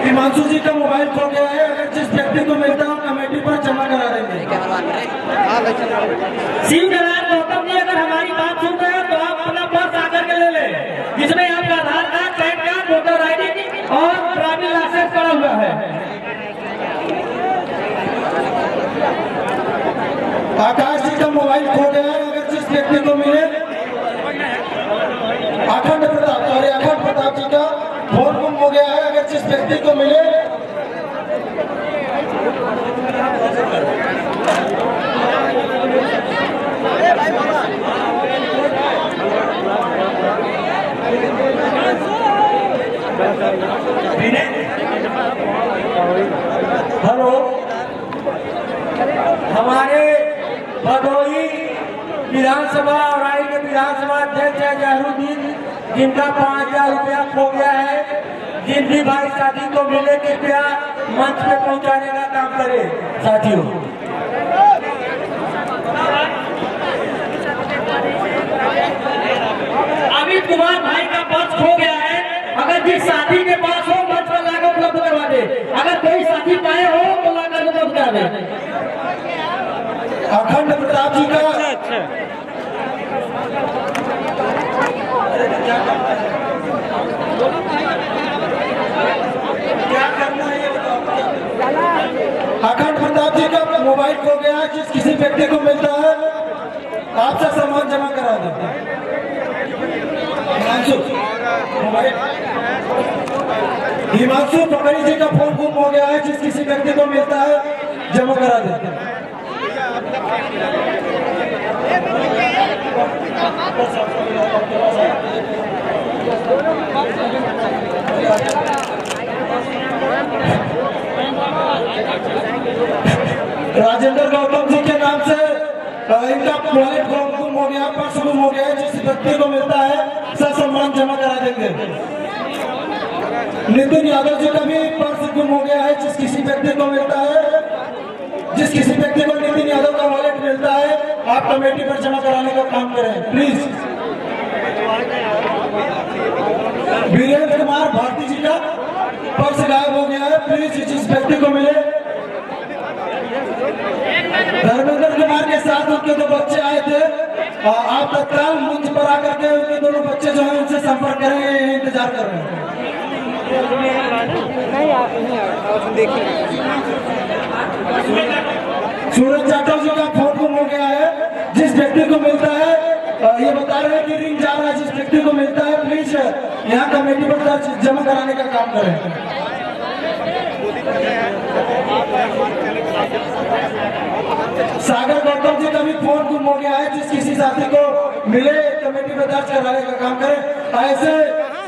Speaker 8: हिमांशु जी का मोबाइल खो गया है। अगर जिस व्यक्ति को मिलता है कमेटी पर जमा करा देंगे।
Speaker 7: शिव नारायण गौतम जी अगर हमारी बात सुन रहे हैं तो आप अपना पर्स आकर के ले लें, जिसमें आपका Aadhaar card, PAN card, voter ID और ड्राइविंग लाइसेंस पड़ा हुआ है।
Speaker 8: आकाश जी का मोबाइल खो गया है। अगर जिस व्यक्ति को मिले अखंड प्रताप जी का फोन गुम हो गया है। अगर जिस व्यक्ति को मिले
Speaker 7: हेलो, हमारे भदोही विधानसभा और राय के विधानसभा अध्यक्ष है जहरूद्दीन, जिनका 5000 रुपया खो गया है। जिन भी भाई साथी को मिले कृपया मंच पे पहुंचाने का काम करे। साथियों, अमित कुमार भाई का पर्स खो गया है। अगर जिस साथी के पास हो मंच पर लाकर उपलब्ध करवा दे। अगर कोई साथी पाए हो तो लाकर उपलब्ध करा दे।
Speaker 8: अखंड प्रताप जी का अखंड प्रताप जी का मोबाइल खो गया है। जिस किसी व्यक्ति को मिलता है आपसे सामान जमा करा दो। हिमांशु पकड़ी जी का फोन गुम हो गया है। जिस किसी व्यक्ति को मिलता है जमा करा देते हैं। राजेंद्र गौतम जी के नाम से इनका वॉलेट गुम हो गया, पर्स गुम हो गया। जिस व्यक्ति को मिलता है सब सम्मान जमा करा देंगे। नितिन यादव जी का भी पर्स गुम हो गया है। जिस किसी व्यक्ति को मिलता है, जिस किसी व्यक्ति को नितिन यादव का वॉलेट मिलता है आप कमेटी पर जमा कराने का काम करें प्लीज। वीरेंद्र कुमार भारती जी का पर्स गायब हो गया है। प्लीज जिस व्यक्ति को मिले। धर्मेंद्र कुमार के साथ उनके दो बच्चे आए थे। आप तत्काल मंच पर आकर के उनके दोनों बच्चे जो है उनसे संपर्क करेंगे, इंतजार कर रहे हैं। सूरज जाटव जी का फोन गुम हो गया है। जिस व्यक्ति को मिलता है ये बता रहे हैं कि रिंग जा रहा है। जिस व्यक्ति को मिलता है प्लीज यहाँ कमेटी पर जमा कराने का काम करें। सागर गौतम जी का भी फोन गुम हो गया है। जिस किसी साथी को मिले कमेटी में दर्ज कराने का काम करें। ऐसे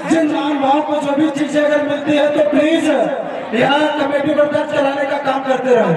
Speaker 8: जिन महानुभावों को जो भी चीजें अगर मिलती है तो प्लीज यहाँ कमेटी पर दर्ज कराने का काम करते रहे।